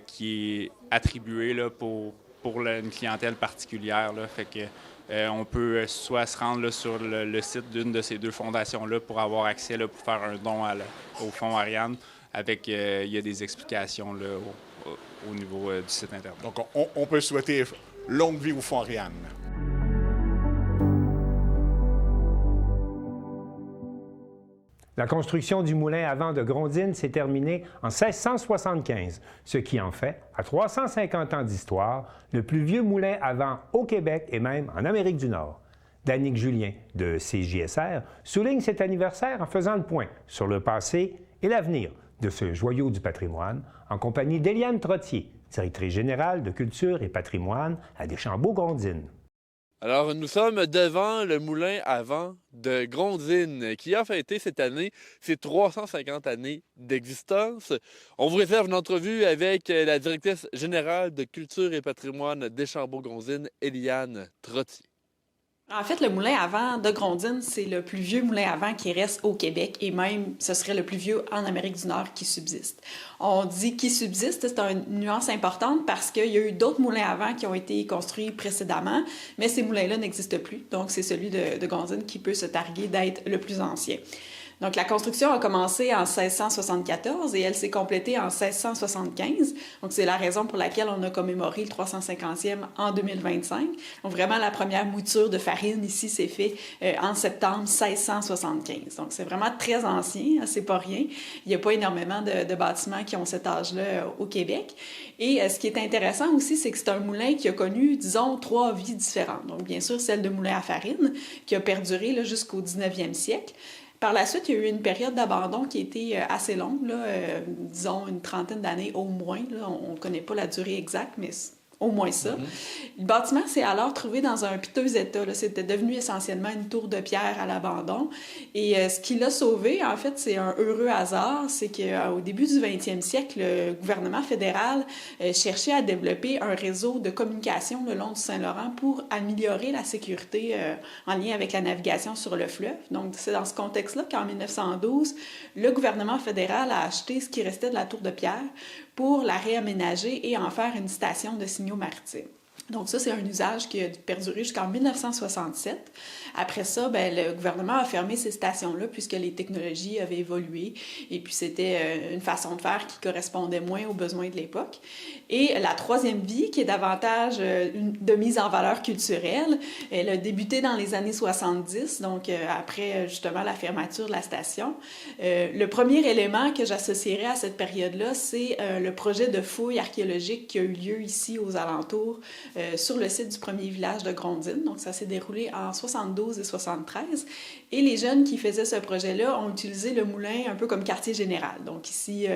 qui est attribué là, pour une clientèle particulière. Là. Fait que on peut soit se rendre là, sur le site d'une de ces deux fondations-là pour avoir accès là, pour faire un don au fonds Ariane. Avec, il y a des explications là, au niveau du site Internet. Donc, on peut souhaiter longue vie au fonds Ariane. La construction du moulin à vent de Grondines s'est terminée en 1675, ce qui en fait, à 350 ans d'histoire, le plus vieux moulin à vent au Québec et même en Amérique du Nord. Danique Julien de CJSR souligne cet anniversaire en faisant le point sur le passé et l'avenir de ce joyau du patrimoine en compagnie d'Éliane Trottier, directrice générale de Culture et Patrimoine à Deschambault-Grondines. Alors, nous sommes devant le moulin à vent de Grondines qui a fêté cette année ses 350 années d'existence. On vous réserve une entrevue avec la directrice générale de Culture et Patrimoine Deschambault-Grondines, Éliane Trottier. En fait, le moulin à vent de Grondines, c'est le plus vieux moulin à vent qui reste au Québec et même ce serait le plus vieux en Amérique du Nord qui subsiste. On dit qui subsiste, c'est une nuance importante parce qu'il y a eu d'autres moulins à vent qui ont été construits précédemment, mais ces moulins-là n'existent plus. Donc, c'est celui de Grondines qui peut se targuer d'être le plus ancien. Donc, la construction a commencé en 1674 et elle s'est complétée en 1675. Donc, c'est la raison pour laquelle on a commémoré le 350e en 2025. Donc, vraiment, la première mouture de farine ici s'est faite en septembre 1675. Donc, c'est vraiment très ancien, hein, c'est pas rien. Il n'y a pas énormément de bâtiments qui ont cet âge-là au Québec. Et ce qui est intéressant aussi, c'est que c'est un moulin qui a connu, disons, 3 vies différentes. Donc, bien sûr, celle de moulin à farine qui a perduré là, jusqu'au 19e siècle. Par la suite, il y a eu une période d'abandon qui a été assez longue, là, disons une trentaine d'années au moins. Là. On ne connaît pas la durée exacte, mais au moins ça. Le bâtiment s'est alors trouvé dans un piteux état. Là. C'était devenu essentiellement une tour de pierre à l'abandon. Et ce qui l'a sauvé, en fait, c'est un heureux hasard. C'est qu'au début du 20e siècle, le gouvernement fédéral cherchait à développer un réseau de communication le long du Saint-Laurent pour améliorer la sécurité en lien avec la navigation sur le fleuve. Donc, c'est dans ce contexte-là qu'en 1912, le gouvernement fédéral a acheté ce qui restait de la tour de pierre pour la réaménager et en faire une station de signaux maritimes. Donc ça, c'est un usage qui a perduré jusqu'en 1967. Après ça, le gouvernement a fermé ces stations-là puisque les technologies avaient évolué et puis c'était une façon de faire qui correspondait moins aux besoins de l'époque. Et la troisième vie, qui est davantage de mise en valeur culturelle, elle a débuté dans les années 70, donc après justement la fermeture de la station. Le premier élément que j'associerais à cette période-là, c'est le projet de fouilles archéologiques qui a eu lieu ici aux alentours sur le site du premier village de Grondines. Donc, ça s'est déroulé en 72 et 73. Et les jeunes qui faisaient ce projet-là ont utilisé le moulin un peu comme quartier général. Donc, ici,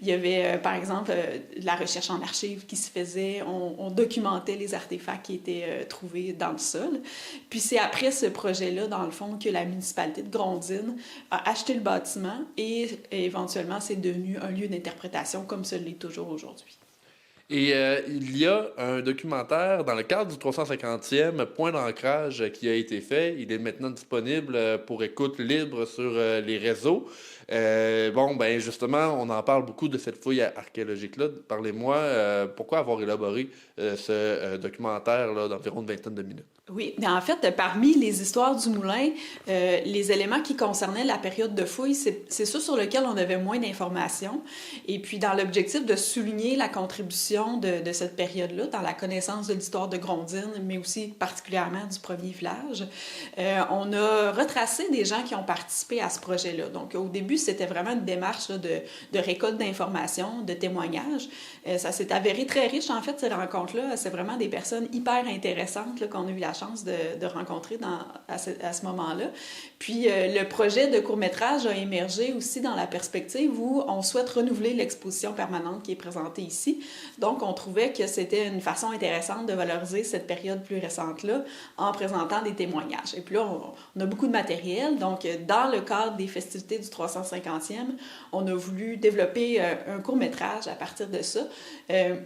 il y avait, par exemple, de la recherche en archives qui se faisait. On documentait les artefacts qui étaient trouvés dans le sol. Puis, c'est après ce projet-là, dans le fond, que la municipalité de Grondines a acheté le bâtiment et éventuellement, c'est devenu un lieu d'interprétation comme ce l'est toujours aujourd'hui. Et il y a un documentaire dans le cadre du 350e point d'ancrage qui a été fait. Il est maintenant disponible pour écoute libre sur les réseaux. Justement, on en parle beaucoup de cette fouille archéologique-là. Parlez-moi, pourquoi avoir élaboré ce documentaire-là d'environ une vingtaine de minutes? Oui, mais en fait, parmi les histoires du moulin, les éléments qui concernaient la période de fouille, c'est ceux sur lesquels on avait moins d'informations. Et puis, dans l'objectif de souligner la contribution de cette période-là, dans la connaissance de l'histoire de Grondines, mais aussi particulièrement du premier village, on a retracé des gens qui ont participé à ce projet-là. Donc, au début, c'était vraiment une démarche là, de récolte d'informations, de témoignages. Ça s'est avéré très riche, en fait, ces rencontres-là. C'est vraiment des personnes hyper intéressantes là, qu'on a eu la chance de rencontrer à ce moment-là. Puis, le projet de court-métrage a émergé aussi dans la perspective où on souhaite renouveler l'exposition permanente qui est présentée ici. Donc, on trouvait que c'était une façon intéressante de valoriser cette période plus récente-là en présentant des témoignages. Et puis là, on a beaucoup de matériel. Donc, dans le cadre des festivités du 350e, on a voulu développer un court-métrage à partir de ça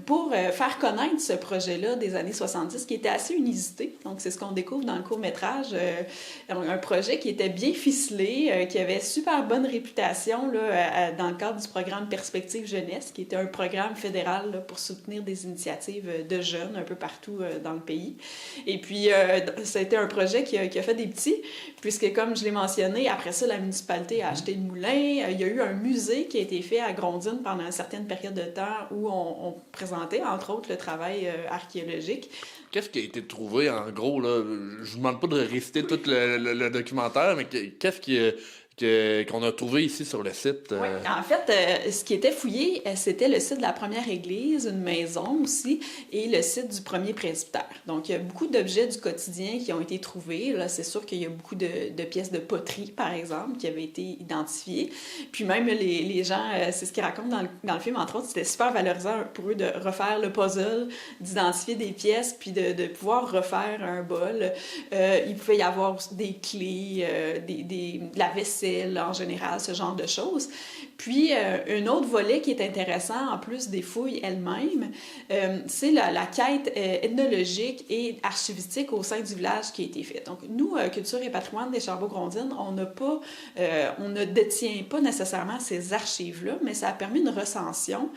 pour faire connaître ce projet-là des années 70 qui était assez inusité. Donc, c'est ce qu'on découvre dans le court-métrage. Un projet qui était bien ficelé, qui avait super bonne réputation là, dans le cadre du programme Perspective Jeunesse, qui était un programme fédéral là, pour soutenir des initiatives de jeunes un peu partout dans le pays. Et puis, ça a été un projet qui a fait des petits, puisque, comme je l'ai mentionné, après ça, la municipalité a acheté le moulin. Il y a eu un musée qui a été fait à Grondines pendant une certaine période de temps où on présentait, entre autres, le travail archéologique. Qu'est-ce qui a été trouvé, en gros, là? Je vous demande pas de réciter tout le documentaire, mais qu'est-ce qu'on a trouvé ici sur le site? Oui, en fait, ce qui était fouillé, c'était le site de la première église, une maison aussi, et le site du premier presbytère. Donc, il y a beaucoup d'objets du quotidien qui ont été trouvés. Là, c'est sûr qu'il y a beaucoup de pièces de poterie, par exemple, qui avaient été identifiées. Puis même les gens, c'est ce qu'ils racontent dans le film, entre autres, c'était super valorisant pour eux de refaire le puzzle, d'identifier des pièces, puis de pouvoir refaire un bol. Il pouvait y avoir des clés, de la vaisselle, vaisselle en général, ce genre de choses. Puis, un autre volet qui est intéressant, en plus des fouilles elles-mêmes, c'est la quête ethnologique et archivistique au sein du village qui a été faite. Donc, nous, Culture et patrimoine des Chambauds-Grondines, on ne détient pas nécessairement ces archives-là, mais ça a permis une recension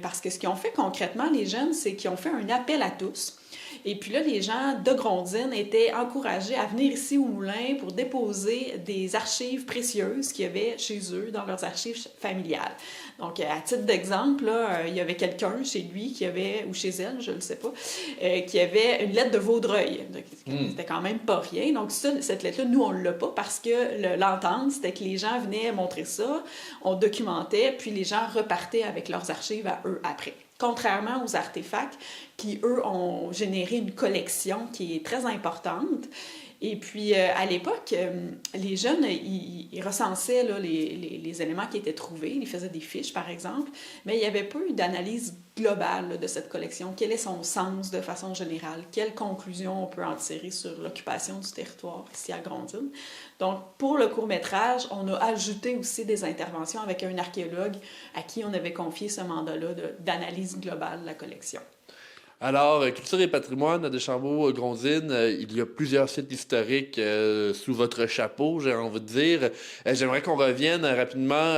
parce que ce qu'ils ont fait concrètement, les jeunes, c'est qu'ils ont fait un appel à tous. Et puis là, les gens de Grondines étaient encouragés à venir ici au moulin pour déposer des archives précieuses qu'il y avait chez eux, dans leurs archives familiales. Donc, à titre d'exemple, là, il y avait quelqu'un chez lui qui avait, ou chez elle, je ne le sais pas, qui avait une lettre de Vaudreuil. C'était quand même pas rien. Donc, cette lettre-là, nous, on ne l'a pas parce que l'entente, c'était que les gens venaient montrer ça, on documentait, puis les gens repartaient avec leurs archives à eux après. Contrairement aux artefacts qui, eux, ont généré une collection qui est très importante. Et puis, à l'époque, les jeunes, ils recensaient là, les éléments qui étaient trouvés. Ils faisaient des fiches, par exemple, mais il n'y avait pas eu d'analyse globale là, de cette collection. Quel est son sens de façon générale? Quelles conclusions on peut en tirer sur l'occupation du territoire ici à Grondines? Donc, pour le court-métrage, on a ajouté aussi des interventions avec un archéologue à qui on avait confié ce mandat-là d'analyse globale de la collection. Alors, Culture et patrimoine de Chambauds-Grondines, il y a plusieurs sites historiques sous votre chapeau, j'ai envie de dire. J'aimerais qu'on revienne rapidement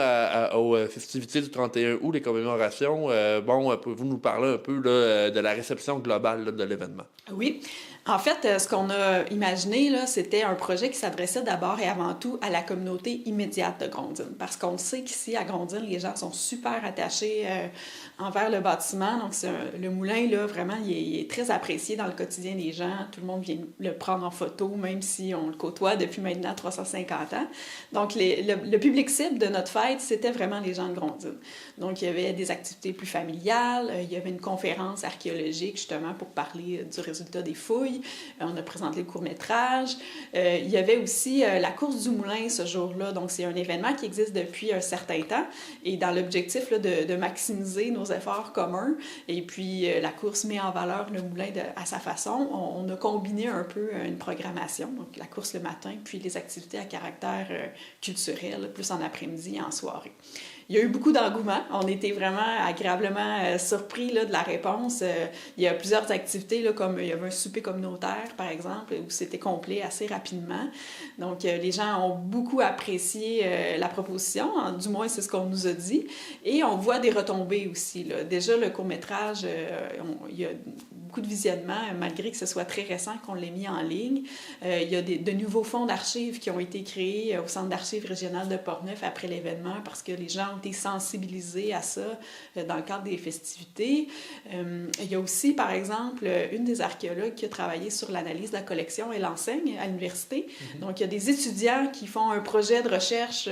aux festivités du 31 août, les commémorations. Pouvez-vous nous parler un peu là, de la réception globale là, de l'événement? Oui. En fait, ce qu'on a imaginé, là, c'était un projet qui s'adressait d'abord et avant tout à la communauté immédiate de Grondines. Parce qu'on sait qu'ici, à Grondines, les gens sont super attachés envers le bâtiment. Donc, le moulin, là, vraiment, il est très apprécié dans le quotidien des gens. Tout le monde vient le prendre en photo, même si on le côtoie depuis maintenant 350 ans. Donc, le public cible de notre fête, c'était vraiment les gens de Grondines. Donc, il y avait des activités plus familiales. Il y avait une conférence archéologique, justement, pour parler du résultat des fouilles. On a présenté le court-métrage. Il y avait aussi la course du moulin ce jour-là. Donc, c'est un événement qui existe depuis un certain temps et dans l'objectif là, de maximiser nos efforts communs. Et puis, la course met en valeur le moulin à sa façon. On a combiné un peu une programmation, donc la course le matin, puis les activités à caractère culturel, plus en après-midi et en soirée. Il y a eu beaucoup d'engouement. On était vraiment agréablement surpris là, de la réponse. Il y a plusieurs activités, là, comme il y avait un souper communautaire, par exemple, où c'était complet assez rapidement. Donc, les gens ont beaucoup apprécié la proposition, du moins c'est ce qu'on nous a dit. Et on voit des retombées aussi. Là. Déjà, le court-métrage, il y a beaucoup de visionnements, malgré que ce soit très récent qu'on l'ait mis en ligne. Il y a de nouveaux fonds d'archives qui ont été créés au Centre d'archives régional de Portneuf après l'événement parce que les gens ont été sensibilisés à ça dans le cadre des festivités. Il y a aussi, par exemple, une des archéologues qui a travaillé sur l'analyse de la collection. Elle enseigne à l'université. Donc, il y a des étudiants qui font un projet de recherche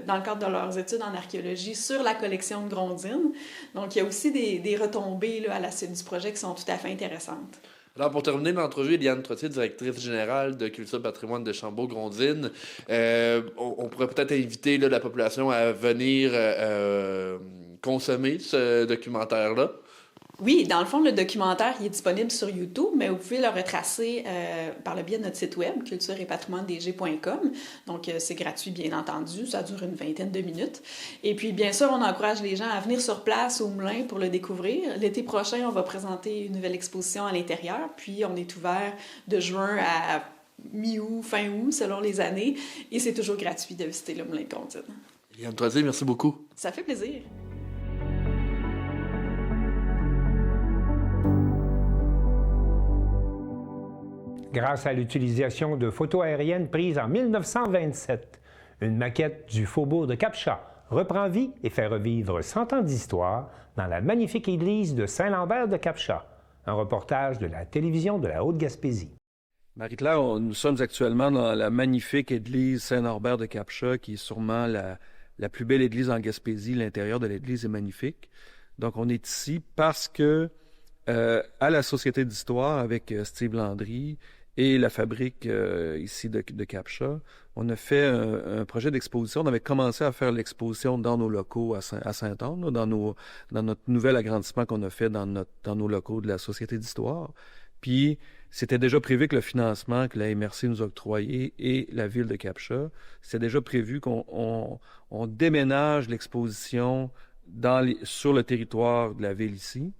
dans le cadre de leurs études en archéologie sur la collection de Grondines. Donc, il y a aussi des retombées là, à la suite du projet qui sont tout à fait intéressantes. Alors, pour terminer l'entrevue, Eliane Trottier, directrice générale de Culture et patrimoine de Chambauds-Grondines, on pourrait peut-être inviter là, la population à venir consommer ce documentaire-là. Oui, dans le fond, le documentaire il est disponible sur YouTube, mais vous pouvez le retracer par le biais de notre site web, culture-et-patrimoine-dg.com. Donc, c'est gratuit, bien entendu. Ça dure une vingtaine de minutes. Et puis, bien sûr, on encourage les gens à venir sur place au moulin pour le découvrir. L'été prochain, on va présenter une nouvelle exposition à l'intérieur. Puis, on est ouvert de juin à mi-août, fin août, selon les années. Et c'est toujours gratuit de visiter le moulin de Grondines. Eliane Trottier, merci beaucoup. Ça fait plaisir. Grâce à l'utilisation de photos aériennes prises en 1927, une maquette du faubourg de Cap-Chat reprend vie et fait revivre 100 ans d'histoire dans la magnifique église de Saint-Lambert de Cap-Chat. Un reportage de la télévision de la Haute-Gaspésie. Marie-Claire, nous sommes actuellement dans la magnifique église Saint-Norbert de Cap-Chat, qui est sûrement la plus belle église en Gaspésie. L'intérieur de l'église est magnifique. Donc, on est ici parce que, à la Société d'histoire, avec Steve Landry et la fabrique ici de Cap-Chat, on a fait un projet d'exposition. On avait commencé à faire l'exposition dans nos locaux à Saint-Anne, là, dans notre nouvel agrandissement qu'on a fait dans nos locaux de la Société d'histoire. Puis, c'était déjà prévu que le financement que la MRC nous a octroyé et la ville de Captcha, c'était déjà prévu qu'on déménage l'exposition sur le territoire de la ville ici.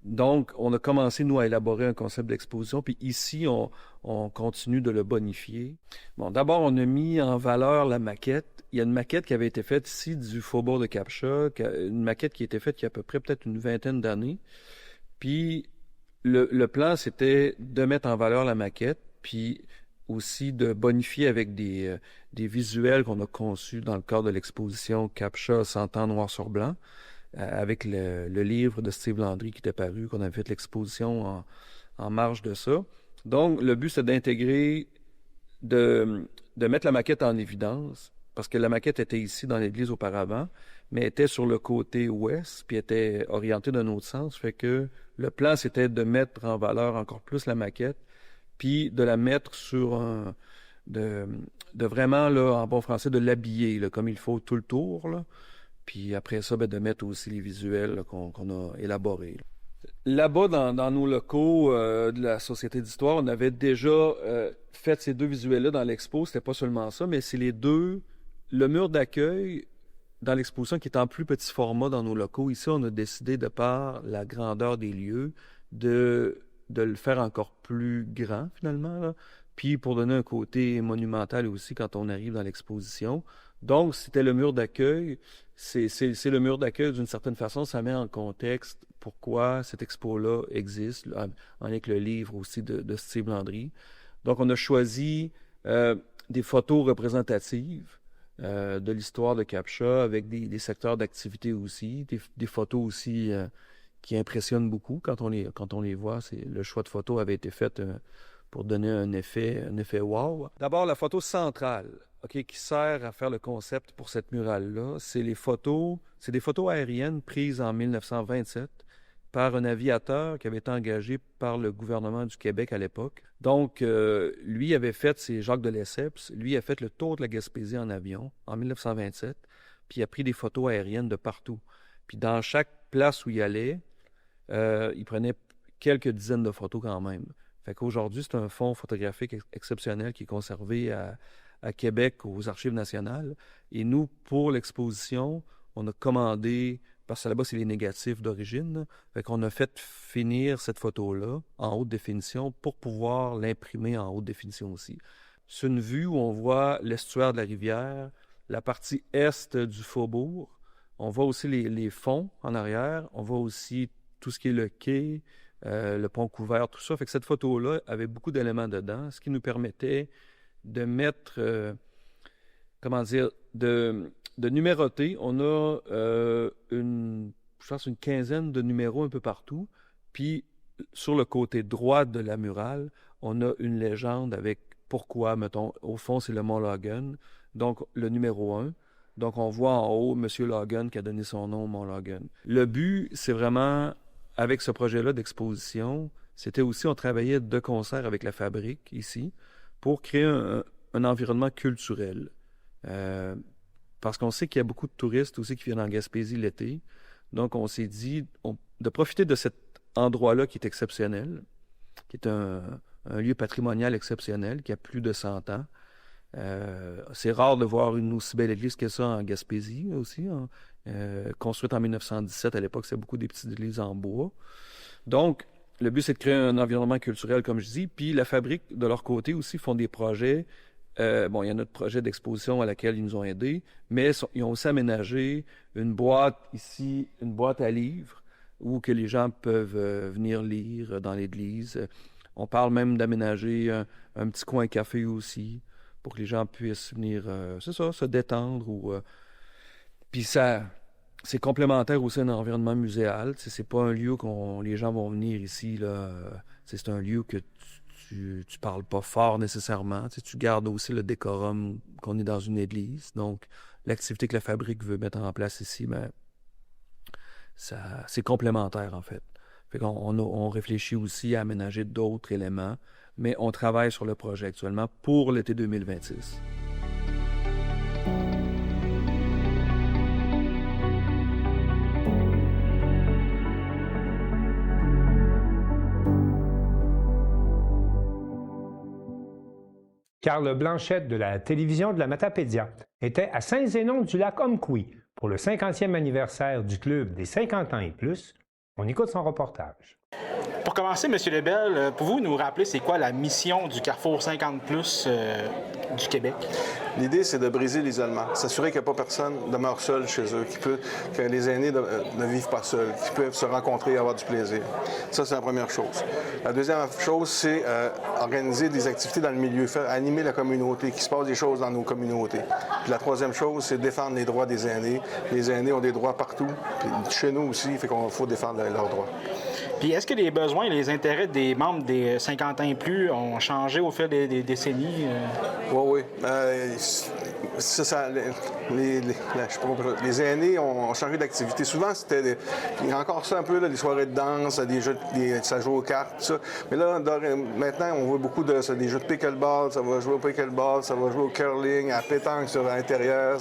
Donc, on a commencé, nous, à élaborer un concept d'exposition, puis ici, on continue de le bonifier. Bon, d'abord, on a mis en valeur la maquette. Il y a une maquette qui avait été faite ici du faubourg de Captcha, une maquette qui a été faite il y a à peu près peut-être une vingtaine d'années. Puis, le plan, c'était de mettre en valeur la maquette, puis aussi de bonifier avec des visuels qu'on a conçus dans le cadre de l'exposition Captcha 100 ans noir sur blanc, avec le livre de Steve Landry qui était paru, qu'on avait fait l'exposition en marge de ça. Donc, le but, c'est d'intégrer, de mettre la maquette en évidence, parce que la maquette était ici dans l'église auparavant, mais était sur le côté ouest, puis était orientée d'un autre sens, fait que le plan, c'était de mettre en valeur encore plus la maquette, puis de la mettre sur de vraiment, là, en bon français, de l'habiller, là, comme il faut tout le tour, là. Puis après ça, de mettre aussi les visuels là, qu'on a élaborés. Là-bas, dans nos locaux de la Société d'histoire, on avait déjà fait ces 2 visuels-là dans l'expo. C'était pas seulement ça, mais c'est le mur d'accueil dans l'exposition qui est en plus petit format dans nos locaux. Ici, on a décidé, de par la grandeur des lieux, de le faire encore plus grand, finalement, là. Puis pour donner un côté monumental aussi quand on arrive dans l'exposition. Donc, c'était le mur d'accueil. C'est le mur d'accueil d'une certaine façon. Ça met en contexte pourquoi cette expo-là existe, avec le livre aussi de Steve Landry. Donc, on a choisi des photos représentatives de l'histoire de Captcha, avec des secteurs d'activité aussi, des photos aussi qui impressionnent beaucoup quand on les voit. Le choix de photos avait été fait pour donner un effet wow. D'abord, la photo centrale, qui sert à faire le concept pour cette murale-là, c'est des photos aériennes prises en 1927 par un aviateur qui avait été engagé par le gouvernement du Québec à l'époque. Donc, lui avait fait, c'est Jacques de Lesseps, lui a fait le tour de la Gaspésie en avion en 1927, puis il a pris des photos aériennes de partout. Puis dans chaque place où il allait, il prenait quelques dizaines de photos quand même. Fait qu'aujourd'hui, c'est un fonds photographique exceptionnel qui est conservé à Québec, aux Archives nationales. Et nous, pour l'exposition, on a commandé, parce que là-bas, c'est les négatifs d'origine, fait qu'on a fait finir cette photo-là en haute définition pour pouvoir l'imprimer en haute définition aussi. C'est une vue où on voit l'estuaire de la rivière, la partie est du faubourg. On voit aussi les fonds en arrière. On voit aussi tout ce qui est le quai, le pont couvert, tout ça. Fait que cette photo-là avait beaucoup d'éléments dedans, ce qui nous permettait de mettre, de numéroter. On a une quinzaine de numéros un peu partout. Puis, sur le côté droit de la murale, on a une légende avec pourquoi, mettons, au fond, c'est le Mont Logan. Donc, le numéro 1. Donc, on voit en haut M. Logan qui a donné son nom au Mont Logan. Le but, c'est vraiment, avec ce projet-là d'exposition, c'était aussi, on travaillait de concert avec la fabrique ici pour créer un environnement culturel. Parce qu'on sait qu'il y a beaucoup de touristes aussi qui viennent en Gaspésie l'été. Donc, on s'est dit de profiter de cet endroit-là qui est exceptionnel, qui est un lieu patrimonial exceptionnel, qui a plus de 100 ans. C'est rare de voir une aussi belle église que ça en Gaspésie aussi, construite en 1917. À l'époque, c'est beaucoup des petites églises en bois. Donc, le but, c'est de créer un environnement culturel, comme je dis. Puis la fabrique, de leur côté aussi, font des projets. Il y a notre projet d'exposition à laquelle ils nous ont aidés, mais ils ont aussi aménagé une boîte ici, une boîte à livres, où que les gens peuvent venir lire dans l'église. On parle même d'aménager un petit coin café aussi, pour que les gens puissent venir, se détendre. Puis ça, c'est complémentaire aussi à un environnement muséal. C'est pas un lieu les gens vont venir ici, là. C'est un lieu que tu parles pas fort nécessairement. Tu gardes aussi le décorum qu'on est dans une église. Donc, l'activité que la fabrique veut mettre en place ici, c'est complémentaire, en fait. Fait qu'on réfléchit aussi à aménager d'autres éléments, mais on travaille sur le projet actuellement pour l'été 2026. Carl Blanchette de la télévision de la Matapédia était à Saint-Zénon-du-Lac-Omequy pour le 50e anniversaire du Club des 50 ans et plus. On écoute son reportage. Pour commencer, M. Lebel, pouvez-vous nous rappeler c'est quoi la mission du Carrefour 50+ du Québec? L'idée, c'est de briser l'isolement, s'assurer qu'il n'y a pas personne demeure seul chez eux, que les aînés ne vivent pas seuls, qu'ils peuvent se rencontrer et avoir du plaisir. Ça, c'est la première chose. La deuxième chose, c'est organiser des activités dans le milieu, faire animer la communauté, qu'il se passe des choses dans nos communautés. Puis la troisième chose, c'est défendre les droits des aînés. Les aînés ont des droits partout, puis chez nous aussi, fait qu'on faut défendre leurs droits. Puis est-ce que les besoins et les intérêts des membres des 50 ans et plus ont changé au fil des décennies? Oui. Les aînés ont changé d'activité. Souvent, il y a encore ça un peu, là, des soirées de danse, ça joue aux cartes, tout ça. Mais là, maintenant, on voit beaucoup des jeux de pickleball, ça va jouer au pickleball, ça va jouer au curling, à pétanque sur l'intérieur.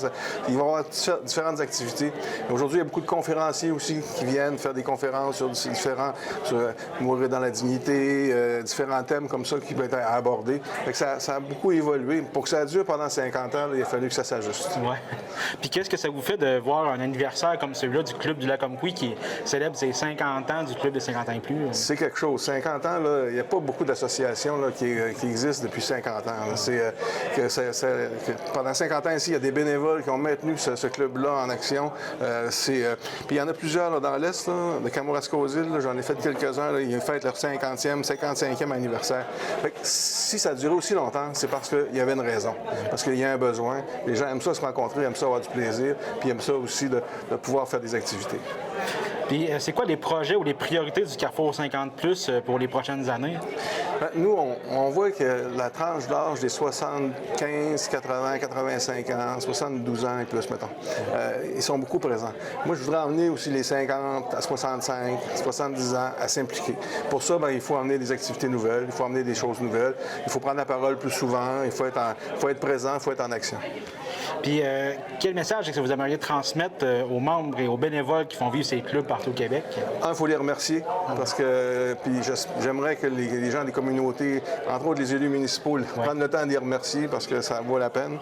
Il va y avoir différentes activités. Aujourd'hui, il y a beaucoup de conférenciers aussi qui viennent faire des conférences sur mourir dans la dignité, différents thèmes comme ça qui peuvent être abordés. Fait que ça a beaucoup évolué. Pour que ça dure pendant 50 ans, il a fallu que ça s'ajuste. Oui. Puis qu'est-ce que ça vous fait de voir un anniversaire comme celui-là du Club du Lac-Omequy qui célèbre ses 50 ans du Club des 50 ans et plus? C'est quelque chose. 50 ans, il n'y a pas beaucoup d'associations qui existent depuis 50 ans. Pendant 50 ans ici, il y a des bénévoles qui ont maintenu ce club-là en action. Puis il y en a plusieurs là, dans l'Est, de Kamouraska-aux-Îles. J'en ai fait quelques-uns. Là, ils fêtent leur 50e, 55e anniversaire. Fait que si ça a duré aussi longtemps, c'est parce qu'il y avait une raison. Parce qu'il y a un besoin. Les gens aiment ça se rencontrer, aiment ça avoir du plaisir, puis aiment ça aussi de pouvoir faire des activités. Puis c'est quoi les projets ou les priorités du Carrefour 50+ pour les prochaines années? Nous, on voit que la tranche d'âge des 75, 80, 85 ans, 72 ans et plus, mettons, ils sont beaucoup présents. Moi, je voudrais emmener aussi les 50 à 65, 70 ans à s'impliquer. Pour ça, il faut emmener des activités nouvelles, il faut emmener des choses nouvelles, il faut prendre la parole plus souvent, il faut être présent, il faut être en action. Puis, quel message est-ce que vous aimeriez transmettre aux membres et aux bénévoles qui font vivre ces clubs partout au Québec? Il faut les remercier parce que j'aimerais que les gens des communautés, entre autres les élus municipaux, prennent le temps de les remercier parce que ça vaut la peine.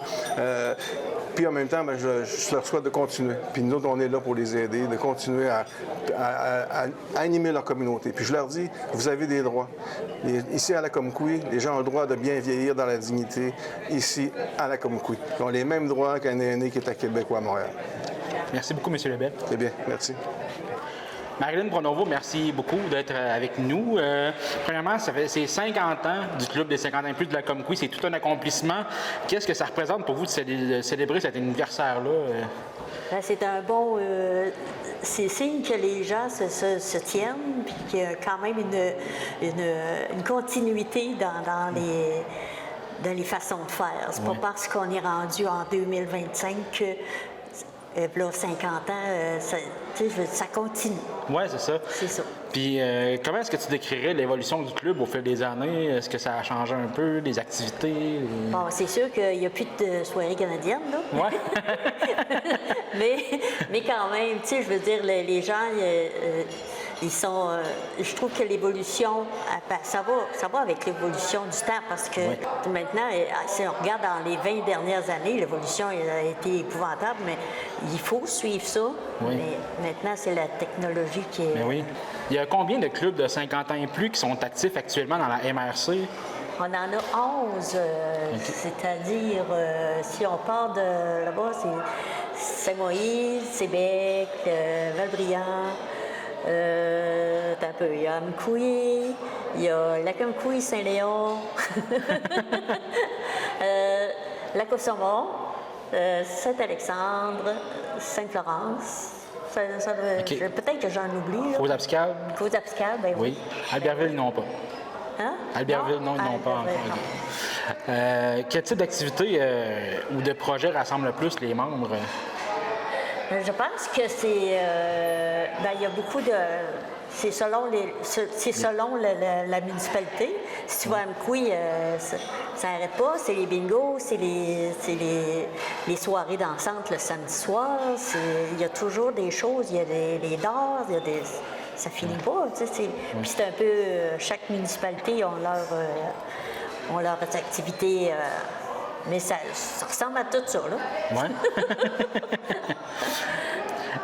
Puis en même temps, je leur souhaite de continuer. Puis nous autres, on est là pour les aider, de continuer à animer leur communauté. Puis je leur dis, vous avez des droits. Ici à Lac-Omequy, les gens ont le droit de bien vieillir dans la dignité, ici à Lac-Omequy. Ils ont les mêmes droits qu'un aîné qui est à Québec ou à Montréal. Merci beaucoup, M. Lebel. C'est bien, merci. Marilyn Pronovo, merci beaucoup d'être avec nous. Premièrement, c'est 50 ans du Club des 50 ans et plus de Lac-Omequy. C'est tout un accomplissement. Qu'est-ce que ça représente pour vous de célébrer cet anniversaire-là? C'est un bon... c'est signe que les gens se tiennent puis qu'il y a quand même une continuité dans les façons de faire. C'est pas parce qu'on est rendu en 2025 que... là, 50 ans, ça continue. Oui, c'est ça. C'est ça. Puis, comment est-ce que tu décrirais l'évolution du club au fil des années? Est-ce que ça a changé un peu, des activités? Bon, c'est sûr qu'il n'y a plus de soirées canadiennes, là. Oui. mais quand même, tu sais, je veux dire, les gens... ils sont... je trouve que l'évolution, ça va avec l'évolution du temps parce que maintenant, si on regarde dans les 20 dernières années, l'évolution a été épouvantable, mais il faut suivre ça. Oui. Mais maintenant, c'est la technologie qui est... Mais oui. Il y a combien de clubs de 50 ans et plus qui sont actifs actuellement dans la MRC? On en a 11, c'est-à-dire, si on part de là-bas, c'est Saint-Moïse, Sébec, Valbriand, il y a Amkoui, il y a Lac-Omequy, Saint-Léon, Lac-au-Saumon, Saint-Alexandre, Sainte-Florence. Peut-être que j'en oublie. Faux-Abscable? Faux-Abscable, bien oui. Albertville, non pas. Hein? Albertville, non, ils n'ont pas encore. Quel type d'activité ou de projet rassemble le plus les membres? Je pense que c'est... il y a beaucoup de... C'est selon la municipalité. Si tu vas à Amkoui, ça n'arrête pas. C'est les bingos, c'est les soirées dansantes le samedi soir. Il y a toujours des choses. Il y a des dards, il y a des... Ça finit pas. Puis c'est un peu... chaque municipalité a ont leurs activités. Mais ça ressemble à tout ça, là. Ouais.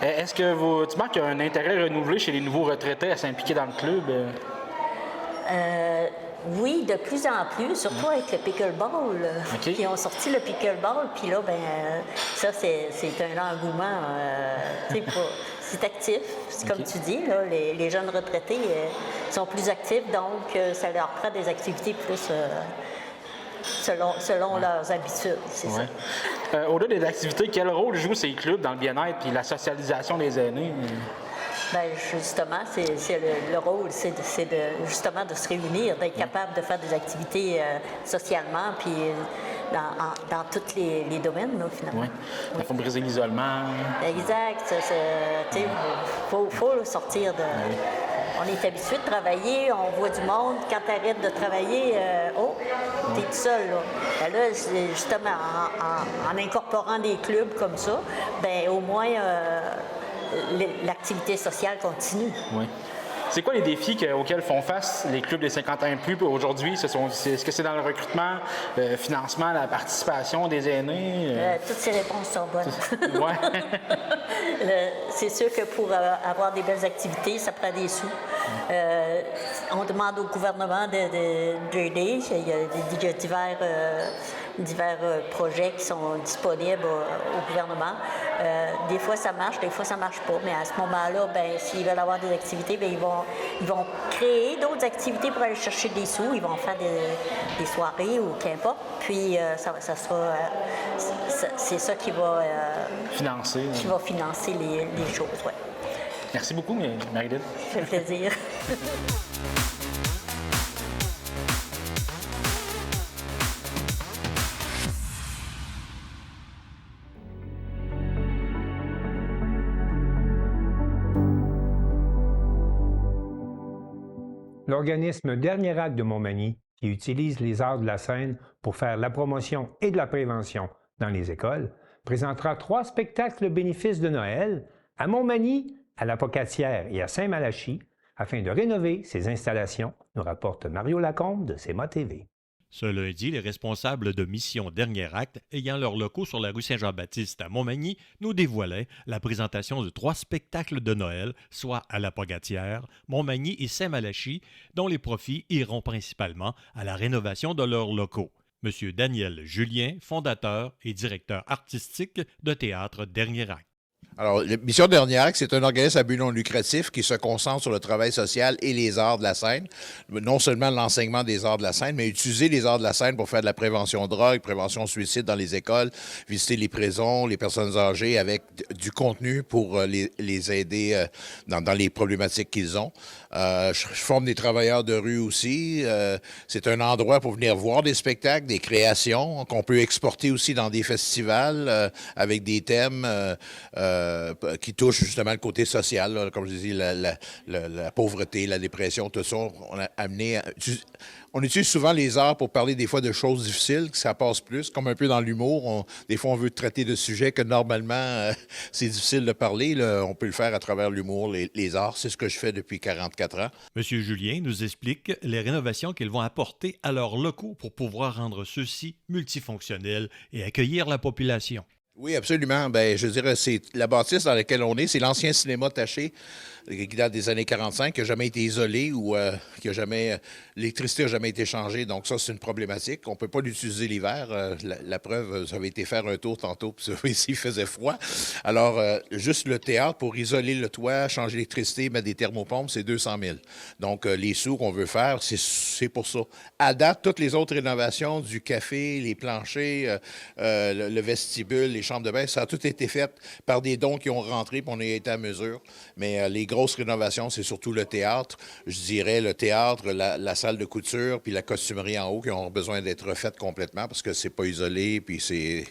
Est-ce que tu marques un intérêt renouvelé chez les nouveaux retraités à s'impliquer dans le club? Oui, de plus en plus, surtout avec le pickleball. Okay. Ils ont sorti le pickleball, puis là, ça, c'est un engouement. C'est actif, c'est comme tu dis, là, les jeunes retraités sont plus actifs, donc ça leur prend des activités plus selon leurs habitudes, c'est ça. Au-delà des activités, quel rôle jouent ces clubs dans le bien-être et la socialisation des aînés? Justement, c'est le rôle, c'est justement de se réunir, d'être capable de faire des activités socialement, puis dans tous les domaines, là, finalement. Oui. Il faut briser l'isolement. Exact. Il faut sortir de... On est habitué de travailler, on voit du monde. Quand tu arrêtes de travailler, t'es tout seul. Là, justement, en incorporant des clubs comme ça, au moins... l'activité sociale continue. Oui. C'est quoi les défis auxquels font face les clubs des 50 ans et plus aujourd'hui? Est-ce que c'est dans le recrutement, le financement, la participation des aînés? Toutes ces réponses sont bonnes. Ouais. C'est sûr que pour avoir des belles activités, ça prend des sous. On demande au gouvernement d'aider. Il y a divers projets qui sont disponibles au gouvernement. Des fois, ça marche, des fois, ça marche pas. Mais à ce moment-là, s'ils veulent avoir des activités, ils vont créer d'autres activités pour aller chercher des sous. Ils vont faire des soirées ou qu'importe. Puis, ça sera... c'est ça qui va... financer. Qui va financer les choses, oui. Merci beaucoup, Marie-Lynne. Ça fait plaisir. L'organisme Dernier Acte de Montmagny, qui utilise les arts de la scène pour faire la promotion et de la prévention dans les écoles, présentera 3 spectacles bénéfices de Noël à Montmagny, à la Pocatière et à Saint-Malachie, afin de rénover ces installations, nous rapporte Mario Lacombe de CEMA TV. Ce lundi, les responsables de Mission Dernier Acte, ayant leurs locaux sur la rue Saint-Jean-Baptiste à Montmagny, nous dévoilaient la présentation de 3 spectacles de Noël, soit à la Pocatière, Montmagny et Saint-Malachie, dont les profits iront principalement à la rénovation de leurs locaux. M. Daniel Julien, fondateur et directeur artistique de Théâtre Dernier Acte. Alors, Mission Dernier Acte, c'est un organisme à but non lucratif qui se concentre sur le travail social et les arts de la scène. Non seulement l'enseignement des arts de la scène, mais utiliser les arts de la scène pour faire de la prévention drogue, prévention suicide dans les écoles, visiter les prisons, les personnes âgées avec du contenu pour les aider dans les problématiques qu'ils ont. Je forme des travailleurs de rue aussi. C'est un endroit pour venir voir des spectacles, des créations qu'on peut exporter aussi dans des festivals avec des thèmes qui touchent justement le côté social, là, comme je dis, la pauvreté, la dépression, tout ça. On utilise souvent les arts pour parler des fois de choses difficiles, que ça passe plus, comme un peu dans l'humour. Des fois, on veut traiter de sujets que normalement, c'est difficile de parler. Là. On peut le faire à travers l'humour, les arts. C'est ce que je fais depuis 44 ans. M. Julien nous explique les rénovations qu'ils vont apporter à leurs locaux pour pouvoir rendre ceux-ci multifonctionnels et accueillir la population. Oui, absolument. Je dirais, c'est la bâtisse dans laquelle on est. C'est l'ancien cinéma Taché, qui date des années 45, qui n'a jamais été isolé ou l'électricité n'a jamais été changée. Donc ça, c'est une problématique. On ne peut pas l'utiliser l'hiver. La preuve, ça avait été faire un tour tantôt, puis ici, il faisait froid. Alors, juste le théâtre, pour isoler le toit, changer l'électricité, mettre des thermopompes, c'est 200 000. Donc, les sous qu'on veut faire, c'est pour ça. À date, toutes les autres rénovations, du café, les planchers, le vestibule, les chambres de bain, ça a tout été fait par des dons qui ont rentré, puis on a été à mesure. Mais les grosses rénovations, c'est surtout le théâtre. Je dirais le théâtre, la salle de couture, puis la costumerie en haut qui ont besoin d'être refaites complètement parce que c'est pas isolé, puis c'est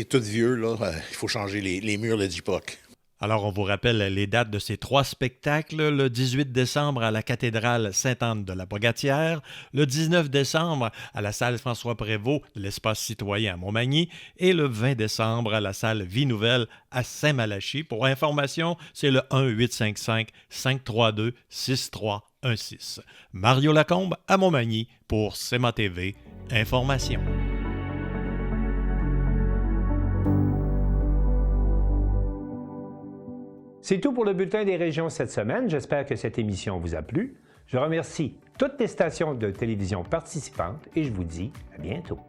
tout vieux, là. Il faut changer les murs de J-POC. Alors, on vous rappelle les dates de ces 3 spectacles. Le 18 décembre à la cathédrale Sainte-Anne de la Pocatière, le 19 décembre à la salle François-Prévost de l'Espace citoyen à Montmagny et le 20 décembre à la salle Vie Nouvelle à Saint-Malachie. Pour information, c'est le 1-855-532-6311. 316. Mario Lacombe à Montmagny pour CMA TV Information. C'est tout pour le bulletin des régions cette semaine. J'espère que cette émission vous a plu. Je remercie toutes les stations de télévision participantes et je vous dis à bientôt.